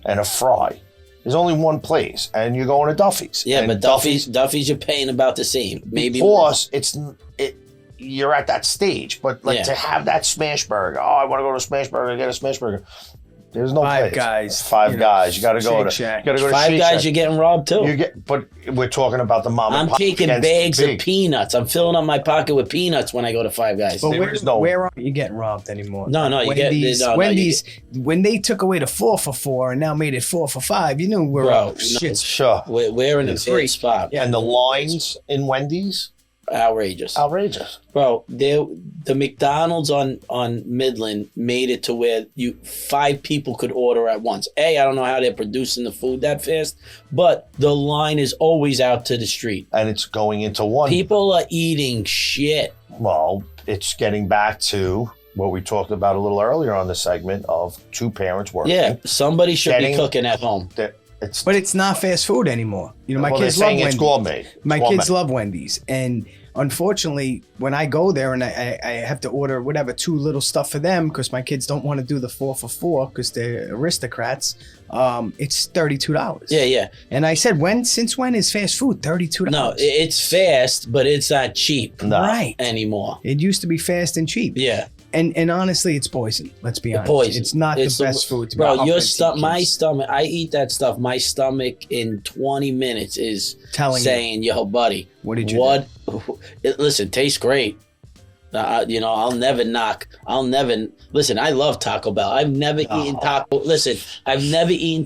B: and a fry, there's only one place, and you're going to Duffy's.
C: Yeah,
B: And
C: but Duffy's you're paying about the same. Maybe
B: because you're at that stage. But like
C: Yeah.
B: to have that smash burger. Oh, I want to go to Smash Burger and get a Smash Burger. There's no
A: Five
B: place.
A: Guys,
B: Five Guys. You got to go
A: Shake
B: to.
A: Shack.
B: You got to go to
C: Five
B: Shake
C: Guys,
B: Shack.
C: you're getting robbed too.
B: But we're talking about the mom
C: I'm
B: and pop.
C: taking
B: against
C: bags
B: the
C: of
B: big.
C: peanuts. I'm filling up my pocket with peanuts when I go to Five Guys.
A: But
B: There is no-
A: where aren't you getting robbed anymore?
C: No, you get-
A: Wendy's,
C: no, no,
A: Wendy's when they took away the 4 for $4 and now made it 4 for $5, you knew we're
C: Bro,
A: all
C: no.
A: shit.
B: Sure.
C: We're in a
A: free.
C: good spot.
A: Yeah.
B: And the lines in Wendy's,
C: Outrageous.
B: outrageous.
C: Bro, the McDonald's on Midland made it to where 5 people could order at once. I don't know how they're producing the food that fast, but the line is always out to the street.
B: And it's going into one.
C: People are eating shit.
B: Well, it's getting back to what we talked about a little earlier on the segment of two parents working.
C: Yeah, somebody should be
B: Getting-
C: cooking at home.
A: But it's not fast food anymore. You know, my
B: Well,
A: kids
B: they're
A: love
B: saying
A: Wendy's.
B: it's gourmet.
A: My
B: It's
A: kids
B: gourmet.
A: love Wendy's, and unfortunately, when I go there and I have to order whatever 2 little stuff for them because my kids don't want to do the 4 for $4 because they're aristocrats, it's $32.
C: Yeah.
A: And I said, since when is fast food $32?
C: No, it's fast, but it's not cheap
B: No.
A: Right.
C: anymore.
A: It used to be fast and cheap.
C: Yeah.
A: And honestly, it's poison. Let's be honest.
C: Poison.
A: It's not
C: It's
A: the best food to be
C: Bro,
A: offering
C: your
A: to
C: stomach, my
A: kids.
C: stomach, I eat that stuff. My stomach in 20 minutes is
A: Telling you.
C: saying, yo, buddy,
A: What did you
C: listen, tastes great. I'll never listen, I love Taco Bell. I've never eaten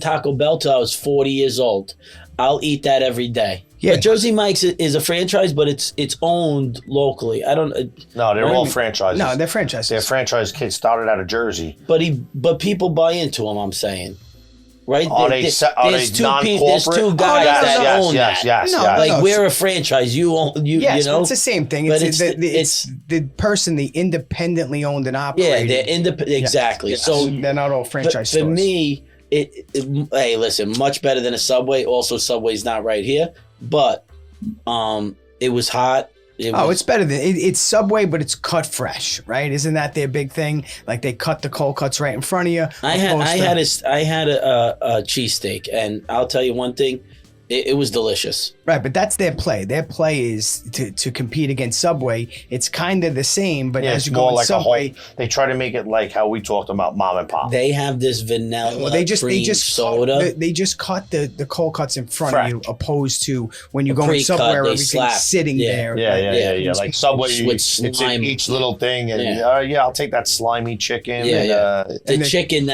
C: Taco Bell till I was 40 years old. I'll eat that every day.
A: Yeah.
C: But Jersey Mike's is a franchise, but it's owned locally. I don't.
B: No, they're all
A: mean-
B: franchises.
A: No, they're franchises.
B: They're franchise kids started out of Jersey.
C: But people buy into them. I'm saying, right?
B: Are they
C: There's
B: non-corporate?
C: There's two guys that own that.
B: Yes.
A: No,
C: Like
A: no,
C: we're a franchise. You own.
A: Yes,
C: You know.
A: it's the same thing.
C: But
A: It's the person, the independently owned and
C: Yeah,
A: operated.
C: they're independent. Exactly.
A: Yes.
C: So
A: they're not all franchise
C: for
A: stores.
C: me, hey, listen, much better than a Subway. Also, Subway's not right here, but it was hot.
A: It's better than it's Subway, but it's cut fresh, right? Isn't that their big thing? Like they cut the cold cuts right in front of you.
C: I had a cheesesteak, and I'll tell you one thing, it was delicious.
A: Right, but that's their play. Their play is to compete against Subway. It's kind of the same, but
B: Yeah,
A: as
B: it's
A: you
B: more
A: go
B: like
A: in Subway,
B: they try to make it like how we talked about mom and pop.
C: They have this vanilla
A: they
C: cream
A: just
C: soda.
A: They just cut the cold cuts in front
B: Fresh.
A: of you, opposed to when you
C: The
A: go in
C: pre-cut,
A: Subway,
C: they
A: everything's
C: slap.
A: sitting
C: Yeah.
A: there.
B: Yeah. Like Subway,
C: With
B: it's in
C: slime.
B: each little thing, and I'll take that slimy chicken.
C: Yeah,
B: and,
C: yeah. The
A: and then-
C: chicken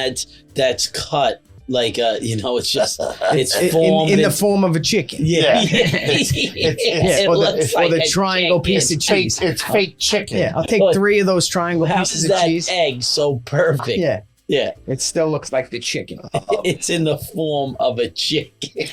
C: that's cut like it's just it's
A: In
C: formed
A: the form of a chicken.
B: Yeah.
C: It
A: or
C: looks
A: the,
C: like
A: or the
C: a
A: triangle
C: chicken.
A: piece of cheese.
B: It's fake chicken.
A: Yeah, I'll take
C: But
A: 3 of those triangle
C: How's
A: pieces of
C: that
A: cheese.
C: egg so perfect?
A: Yeah, it still looks like the chicken.
C: It's in the form of a chicken.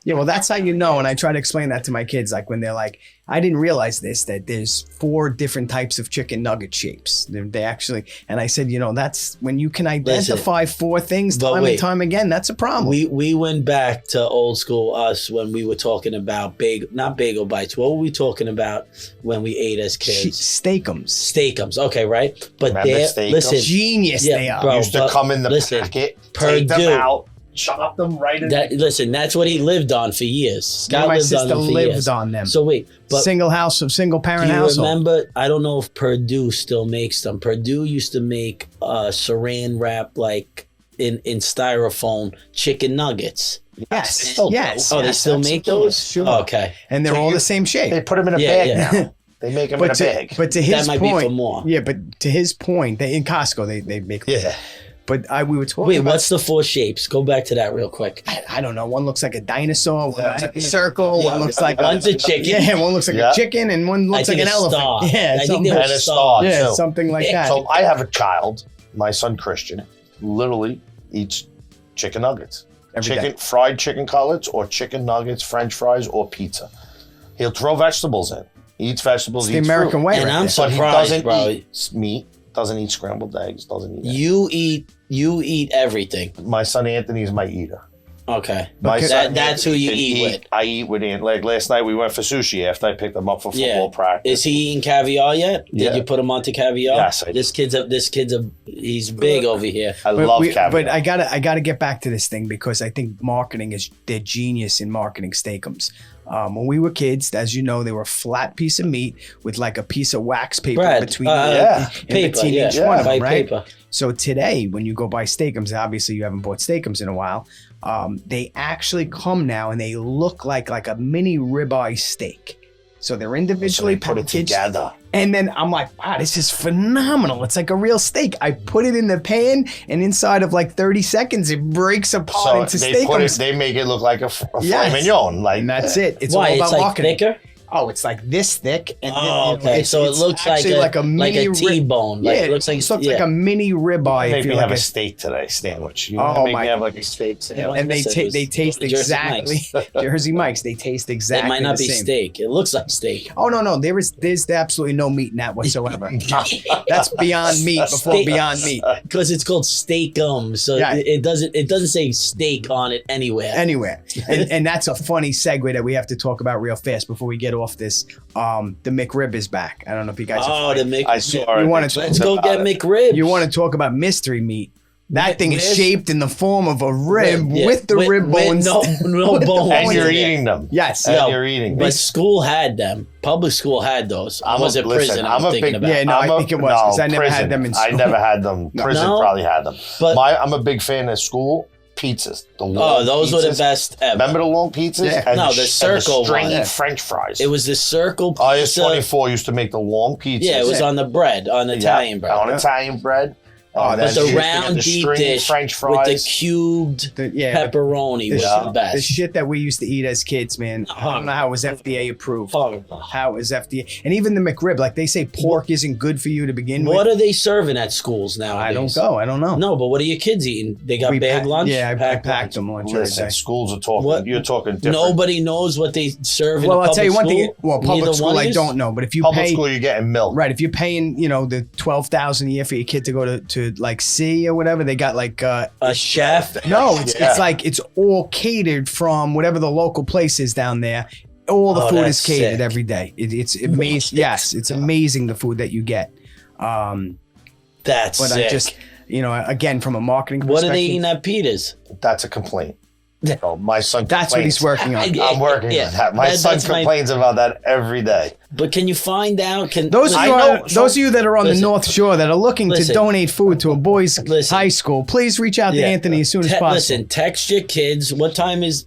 A: Yeah, well, that's how you know. And I try to explain that to my kids, like when they're like, I didn't realize that there's 4 different types of chicken nugget shapes. They actually, and I said, that's when you can identify 4 things
C: But
A: time
C: wait.
A: and time again, that's a problem.
C: We went back to old school us when we were talking about not bagel bites. What were we talking about when we ate as kids?
A: Steakums.
C: Steakums. Okay, right. But
B: Remember
C: they're
B: Steakums?
C: listen.
A: Genius
C: Yeah,
A: they are.
C: bro.
B: Used to
C: but
B: come in the
C: listen,
B: packet, take them
C: Purdue.
B: out, chop them right in.
C: Listen, that's what he lived on for years. Scott
A: My
C: lived on
A: sister
C: them for
A: lived
C: years.
A: on them.
C: So wait, but
A: single parent
C: do you
A: household.
C: remember? I don't know if Purdue still makes them. Purdue used to make saran wrap like in styrofoam chicken nuggets.
A: Yes.
B: Still do.
A: Yes.
C: Oh, they
A: yes,
C: still make
A: absolutely.
C: those?
A: Sure.
C: Okay.
A: And they're
B: So
A: all
B: you-
A: the same shape.
B: They put them in a
C: Yeah,
B: bag
C: yeah.
B: now. They make them in a bag.
A: But to his
C: That might
A: point,
C: be for more.
A: Yeah, but to his point, in Costco they make.
B: Yeah.
A: But we were talking.
C: Wait,
A: about,
C: what's the 4 shapes? Go back to that real quick.
A: I don't know. One looks like a dinosaur. One looks like a circle. One looks like
C: One's a chicken.
A: Yeah, one looks like
B: Yeah.
A: a chicken, and one
C: I
A: looks like
C: think
A: an
C: a
A: elephant.
C: star.
A: Yeah,
C: I think
A: something,
C: they're
B: And a star,
A: yeah,
B: too.
A: something like that.
B: So I have a child, my son Christian, literally eats chicken nuggets.
A: Every day.
B: Fried chicken cutlets or chicken nuggets, French fries or pizza. He'll throw vegetables in. He eats vegetables,
A: It's the
B: eats
A: American
B: fruit.
A: way.
C: And
A: right
C: I'm
A: there.
B: But he
C: surprised,
B: doesn't
C: bro.
B: eat meat, doesn't eat scrambled eggs, doesn't eat eggs.
C: You eat everything.
B: My son Anthony is my eater.
C: Okay.
B: My
A: Okay.
B: son
C: That's who you
B: can
C: eat with.
B: I eat with Anthony. Like last night we went for sushi after I picked him up for football practice.
C: Is he eating caviar yet? Did
B: Yeah.
C: you put him onto caviar?
B: Yes, I did.
C: This kid's he's big over here.
B: I love caviar.
A: But I gotta get back to this thing because I think marketing they're genius in marketing steakums. When we were kids, as you know, they were a flat piece of meat with like a piece of wax paper
C: Bread.
A: between
B: Yeah.
A: in
C: Paper,
A: between
C: yeah.
A: each one of them,
C: White
A: right?
C: paper.
A: So today, when you go buy steakums, obviously you haven't bought steakums in a while. They actually come now and they look like a mini ribeye steak. So they're
B: So
A: individually
B: they put it
A: packaged.
B: together.
A: And then I'm like, wow, this is phenomenal. It's like a real steak. I put it in the pan, and inside of like 30 seconds, it breaks apart
B: So
A: into
B: they
A: steakums.
B: they make it look like a
A: Yes.
B: filet mignon. Like
A: And that's it. It's
C: Why?
A: all
C: It's
A: about
C: like
A: marketing.
C: thicker?
A: Oh, it's like this thick. And
C: okay. So it looks like a
A: mini
C: T-bone. Like, it looks like
A: like a mini ribeye.
B: Maybe
A: if
B: have
A: like
B: a steak today sandwich. You
A: Oh
B: maybe
A: my!
B: have like a steak sandwich.
A: And they taste
C: Jersey
A: exactly Jersey Mike's. They taste exactly.
C: It might not
A: the
C: be
A: same.
C: steak. It looks like steak.
A: Oh no, there's absolutely no meat in that whatsoever. That's beyond meat before
C: Steak.
A: beyond meat.
C: Because it's called steakum, so
A: Yeah.
C: it doesn't say steak on it anywhere.
A: Anywhere. And that's a funny segue that we have to talk about real fast before we get off this. The McRib is back. I don't know if you guys
C: Oh, the Mc.
B: I saw it.
A: You wanna-
C: Let's go get McRib.
A: You want to talk about mystery meat. That thing is
C: Rib?
A: shaped in the form of a rib
C: Yeah.
A: with the rib bones.
C: no
A: With the
C: bones.
B: And you're
C: in there.
B: eating them.
A: Yes.
B: And
C: Yo,
B: you're eating
C: But
B: them.
C: school had them. Public school had those. Was it prison? I'm thinking about.
A: Yeah, no, I think it was, 'cause I never had them in
B: I
A: school.
B: never had them. Prison
C: No?
B: probably had them.
C: But-
B: I'm a big fan of school pizzas. The long
C: Those were the
B: pizzas.
C: best ever.
B: Remember the long pizzas?
A: Yeah.
B: And
C: No, the
B: and
C: circle
B: stringy
C: one.
B: French fries.
C: It was the circle pizza.
B: IS-24 used to make the long pizzas.
C: Yeah, it was on the bread, on Italian bread.
B: On Italian bread.
A: Oh,
B: And
A: that's
C: But
B: then
C: the
B: you used to get
C: round
B: the
C: deep
B: stringy
C: dish
B: French
C: with the
B: fries.
C: cubed
A: The
C: pepperoni was the
A: the
C: best.
A: shit that we used to eat as kids, man. I don't know how it was FDA approved. How it was FDA. And even the McRib, like they say pork isn't good for you to begin
C: What
A: with.
C: are they serving at schools nowadays?
A: I don't go. I don't know.
C: No, but what are your kids eating? They got
A: We
C: bag
A: pack-
C: lunch?
A: Yeah, I
C: Packed
A: packed
C: lunch.
A: them lunch every
B: Listen,
A: day.
B: schools are talking.
C: What?
B: You're talking different.
C: Nobody knows what they serve in
A: Well,
C: the
A: I'll tell you
C: public
A: one thing.
C: school?
A: Well, public
C: Neither
A: school,
C: one
A: I
C: is?
A: don't know. But if you
B: Public
A: pay,
B: school, you're getting milk.
A: right, if you're paying, the $12,000 a year for your kid to go to like C or whatever, they got like
C: A chef?
A: no, it's
B: Yeah.
A: it's like it's all catered from whatever the local place is down there. All the
C: Oh,
A: food
C: that's
A: is catered
C: sick.
A: every day. It's amazing. Yes, it's amazing the food that you get.
C: That's
A: But
C: sick.
A: I just, again, from a marketing
C: What
A: perspective,
C: are they eating at Peter's?
B: That's a complaint. So my son.
A: that's what he's
B: complains.
A: working on.
B: I'm working
C: Yeah,
B: on that. My son
C: that's my-
B: complains about that every day.
C: But can you find out?
A: Those of,
B: I
A: you
B: know.
A: those of you that are on
C: Listen.
A: the North Shore that are looking to
C: Listen.
A: donate food to a boys'
C: Listen.
A: high school, please reach out to
C: Yeah.
A: Anthony as soon as possible.
C: Listen, text your kids. What time is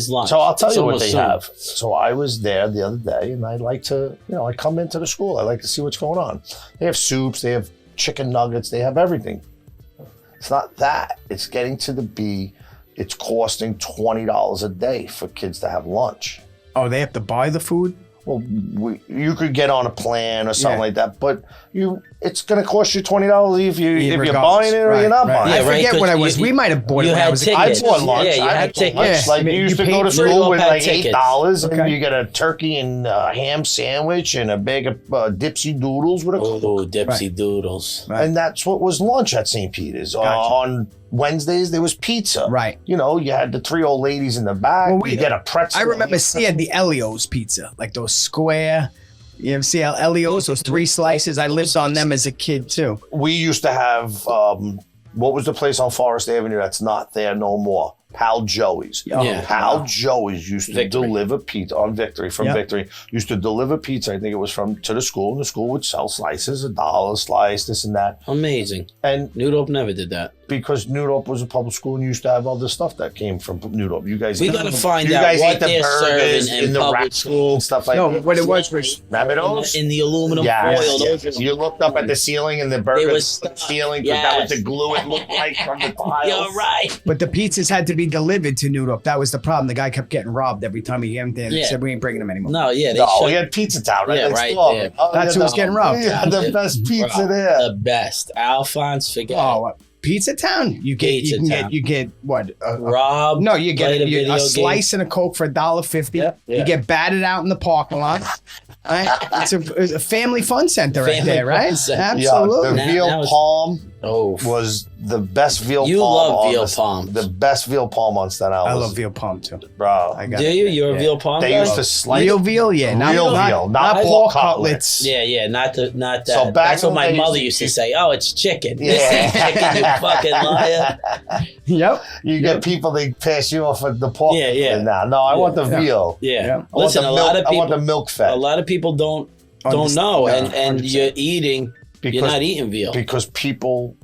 C: lunch?
B: So I'll tell
C: It's
B: you what
C: almost
B: they
C: soon.
B: have. So I was there the other day, and I like to, I come into the school. I like to see what's going on. They have soups. They have chicken nuggets. They have everything. It's not that. It's getting to it's costing $20 a day for kids to have lunch.
A: Oh, they have to buy the food?
B: Well, you could get on a plan or something
A: Yeah.
B: like that, but it's going to cost you $20 if you're
A: Regardless.
B: buying it or
A: Right,
B: you're not
A: right.
B: buying
C: Yeah,
B: it.
A: I
C: right,
A: forget
C: 'cause
A: what I was.
C: you-
A: we might have bought
C: you
A: it when I
C: had
A: was a kid.
B: I
C: tickets.
B: bought lunch.
C: Yeah, you
B: I
C: had tickets.
B: lunch.
A: Yeah,
B: Like
A: I mean,
B: you used
A: you
B: to go to
A: paid-
B: school
C: Newdorf
B: with
C: had
B: like
C: tickets.
B: $8, and
A: Okay.
B: you get a turkey and a ham sandwich and a bag of dipsy doodles with a
C: Oh,
B: Coke.
C: dipsy doodles.
A: Right.
B: And that's what was lunch at St. Peter's.
A: Gotcha.
B: On Wednesdays there was pizza.
A: Right.
B: You had the 3 old ladies in the back.
A: Well,
B: you get a pretzel.
A: I remember seeing the Elio's pizza, like those square. You ever see Elio's, those 3 slices? I lived on them as a kid too.
B: We used to have what was the place on Forest Avenue that's not there no more? Pal Joey's.
A: Oh,
C: Yeah.
B: Pal Joey's used to
C: Victory.
B: deliver pizza on Victory from
A: Yep.
B: Victory. Used to deliver pizza. I think it was to the school, and the school would sell slices, $1 a slice, this and that.
C: Amazing.
B: And
C: Newdorf never did that.
B: because Newdorf was a public school and used to have all the stuff that came from Newdorf. You guys,
C: We gotta find
B: you
C: out
B: guys
C: what
B: ate the
C: they're
B: burgers
C: serving in
B: the
C: public
B: rack
C: school.
B: and stuff like
A: No,
B: that.
A: what it was
B: Remember those?
C: In the aluminum
B: Yes,
C: foil.
B: yes.
C: Those
B: You looked up at the ceiling and the burger
C: was
B: was
C: stuck.
B: ceiling because that was
C: Yes.
B: the glue it looked like from the tiles.
C: You're right.
A: but the pizzas had to be delivered to Newdorf. That was the problem. The guy kept getting robbed every time he came there. They
C: Yeah.
A: said we ain't bringing them anymore.
C: No, yeah, they
B: No,
C: shut-
B: we had Pizza Town right
C: Yeah,
B: next
C: right
B: door.
C: there.
B: Oh,
A: That's who was getting robbed.
B: Yeah, the best pizza
C: Bro,
B: there.
C: The best. Alphonse, forget.
A: Oh, Pizza Town? You
C: Pizza Town.
A: you get what?
C: Rob.
A: No, you get
C: played video
A: a
C: game.
A: slice and a Coke for $1.50.
C: Yeah, yeah.
A: You get batted out in the parking lot. Right? It's a family fun center right
C: Family
A: there, right?
C: fun center.
A: Absolutely.
B: Yeah, the
C: Now-
B: veal
C: now it's-
B: palm
C: Oh,
B: was the best veal
C: You
B: palm.
C: love
B: on
C: veal
B: the-
C: palms.
B: The best veal palm on Staten Island.
A: I
B: was-
A: love veal palm too.
B: Bro.
A: I got
C: do
A: it.
C: you? You're a
A: Yeah.
C: veal palm
B: They
C: guy?
B: used to slice
A: Real veal, yeah. Not
B: Real
A: not,
B: veal,
A: not
B: not
A: pork
B: pork
A: cutlets.
C: Yeah, not that.
B: So back
C: That's what
B: when
C: my
B: they
C: mother
B: used
C: used
B: to-
C: to say. Oh, it's chicken.
B: Yeah.
C: This ain't chicken, you fucking liar.
A: Yep.
B: You get people, they pass you off at the pork.
C: Yeah, yeah.
B: Now, no, I want the
A: Yeah.
B: veal.
C: Yeah.
A: Yeah.
B: I want
C: Listen,
B: the
C: a
B: milk,
C: lot of
B: I want
C: people.
B: the milk fat.
C: A lot of people don't
A: Understand-
C: know, and
A: 100%.
C: you're eating. You're
B: Because-
C: not eating veal.
B: because people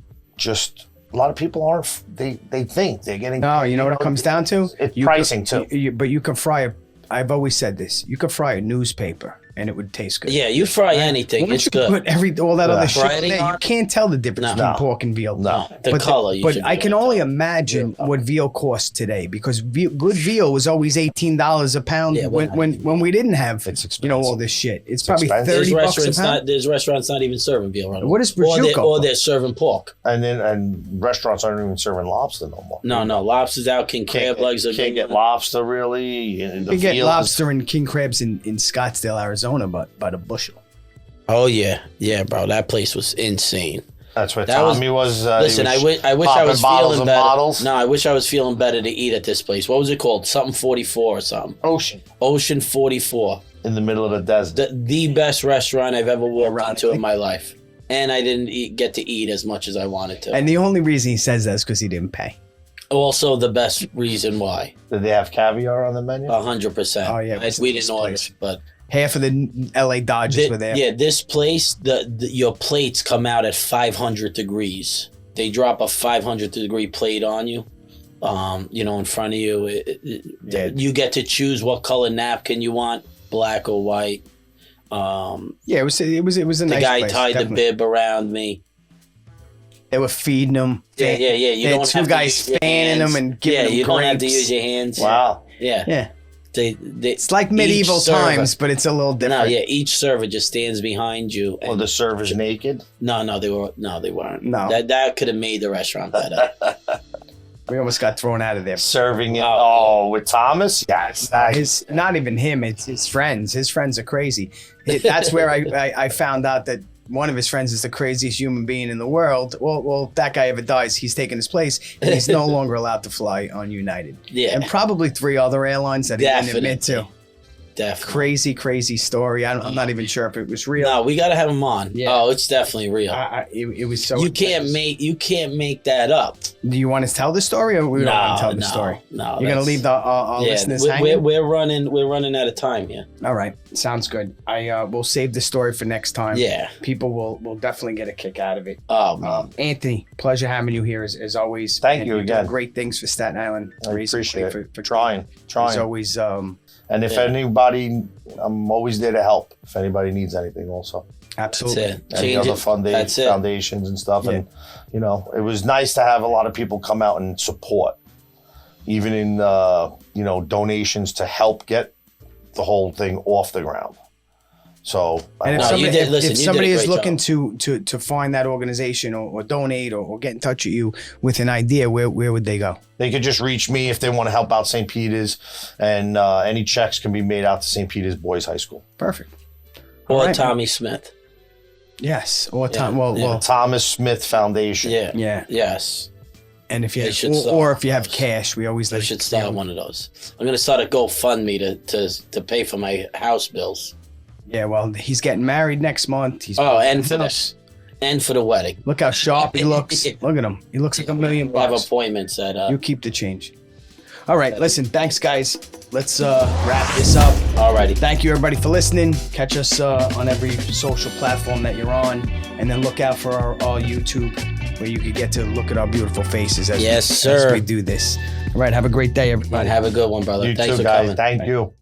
B: a lot of people aren't, they think they're getting.
A: No, you know what it comes down to?
B: It's
A: You
B: pricing
A: could-
B: too.
A: but you can fry a. I've always said this. You could fry a newspaper and it would taste good.
C: Yeah, you fry anything,
A: Once
C: it's
A: you
C: good.
A: put all that other shit
C: Fry
A: in
C: it
A: there, you
C: on-
A: can't tell the difference
C: No.
A: between pork and veal.
B: No.
C: The color.
A: But
C: should
A: I
C: be
A: can
C: able to
A: only
C: tell.
A: imagine what veal costs today, because good veal was always $18 a pound
C: Yeah,
A: when we didn't have
B: It's expensive.
A: all this shit. It's probably
B: expensive.
C: There's
A: 30 bucks a
C: restaurants
A: pound.
C: there's restaurants not even serving veal right now.
A: What is
C: or
A: prosciutto?
C: they're serving pork.
B: And restaurants aren't even serving lobster no more.
C: No, lobster's out. King crab legs are
B: Can't get lobster really. And the
A: You get
B: veal is-
A: lobster and king crabs in Scottsdale, Arizona, but by the bushel.
C: Oh yeah, bro. That place was insane.
B: That's where
C: That was-
B: Tommy was.
C: Listen, I wish I
B: popping
C: was
B: bottles
C: feeling
B: and
C: better.
B: bottles.
C: No, I wish I was feeling better to eat at this place. What was it called? Something 44 or something. Ocean 44.
B: In the middle of the desert.
C: The best restaurant I've ever walked into in my life. And I didn't get to eat as much as I wanted to.
A: And the only reason he says that is because he didn't pay.
C: Also, the best reason why.
B: Did they have caviar on the menu?
C: 100%.
A: Oh, yeah,
C: We
A: this
C: didn't order,
A: place.
C: but
A: Half of the LA Dodgers were there.
C: yeah, this place, your plates come out at 500 degrees. They drop a 500 degree plate on you, in front of you. You get to choose what color napkin you want, black or white.
A: Yeah, it was a nice
C: The guy
A: place,
C: tied
A: definitely.
C: the bib around me.
A: They were feeding them.
C: Yeah. You
A: They had
C: don't
A: two
C: have
A: guys
C: to use your
A: fanning
C: hands.
A: them and giving them
C: you don't have to
A: grapes.
C: use your hands.
B: Wow.
C: Yeah.
A: Yeah,
C: They
A: it's like medieval
C: each server-
A: times, but it's a little different.
C: No, yeah. Each server just stands behind you.
B: Well,
C: And,
B: the server's naked.
C: no, they weren't.
A: No.
C: That could have made the restaurant better.
A: We almost got thrown out of there.
B: Serving it.
C: Oh.
B: Oh, with Thomas? Yes. Nice.
A: Not even him. It's his friends. His friends are crazy. That's where I found out that one of his friends is the craziest human being in the world. Well, if that guy ever dies, he's taking his place, and he's no longer allowed to fly on United.
C: Yeah.
A: And probably 3 other airlines that he didn't admit to.
C: Definitely.
A: Crazy story. I'm not even sure if it was real.
C: No, we got to have him on.
A: Yeah.
C: Oh, it's definitely real.
A: It was so.
C: You can't make that up.
A: Do you want to tell the story, or we don't want to tell the story?
C: No,
A: You're gonna leave our listeners
C: we're
A: hanging.
C: we're running out of time here.
A: All right, sounds good. We'll save the story for next time.
C: Yeah.
A: People will definitely get a kick out of it.
C: Oh man.
A: Anthony, pleasure having you here as always.
B: Thank
A: And
B: you
A: you're doing
B: again.
A: Great things for Staten Island.
B: I appreciate it.
A: For
B: Trying.
A: As always,
B: And if
C: Yeah.
B: anybody, I'm always there to help. If anybody needs anything, also.
A: absolutely.
C: That's it.
B: Any
C: Change
B: other
C: it. That's it.
B: foundations and stuff.
A: Yeah.
B: And, it was nice to have a lot of people come out and support, even in, donations to help get the whole thing off the ground. So,
A: And if
C: No,
A: somebody,
C: you did-
A: if
C: listen, you
A: somebody
C: did a
A: is
C: great
A: looking to find that organization or donate or get in touch with you with an idea, where would they go?
B: they could just reach me if they want to help out St. Peter's, and any checks can be made out to St. Peter's Boys High School.
A: Perfect.
C: Or
A: All right.
C: Tommy Smith.
A: Yes. Or
C: Yeah.
A: time. Well,
C: Yeah.
A: well.
B: Thomas Smith Foundation.
C: Yeah.
A: Yeah.
C: Yes.
A: And if you
C: They should start
A: or if you have
C: those.
A: cash, we always
C: I
A: like
C: should start one of those. I'm gonna start a GoFundMe to pay for my house bills.
A: Yeah. Well, he's getting married next month. He's
C: And for
A: house.
C: and for the wedding.
A: Look how sharp he looks. Look at him. He looks like $1 million.
C: I have appointments at
A: You keep the change. All right. Listen, thanks, guys. Let's wrap this up.
C: Alrighty.
A: Thank you, everybody, for listening. Catch us on every social platform that you're on. And then look out for our YouTube, where you could get to look at our beautiful faces as,
C: Yes,
A: as
C: sir.
A: we do this. All right. Have a great day, everybody.
C: Have a good one, brother.
B: You
C: Thanks
B: too,
C: for
B: guys.
C: coming.
B: Thank you.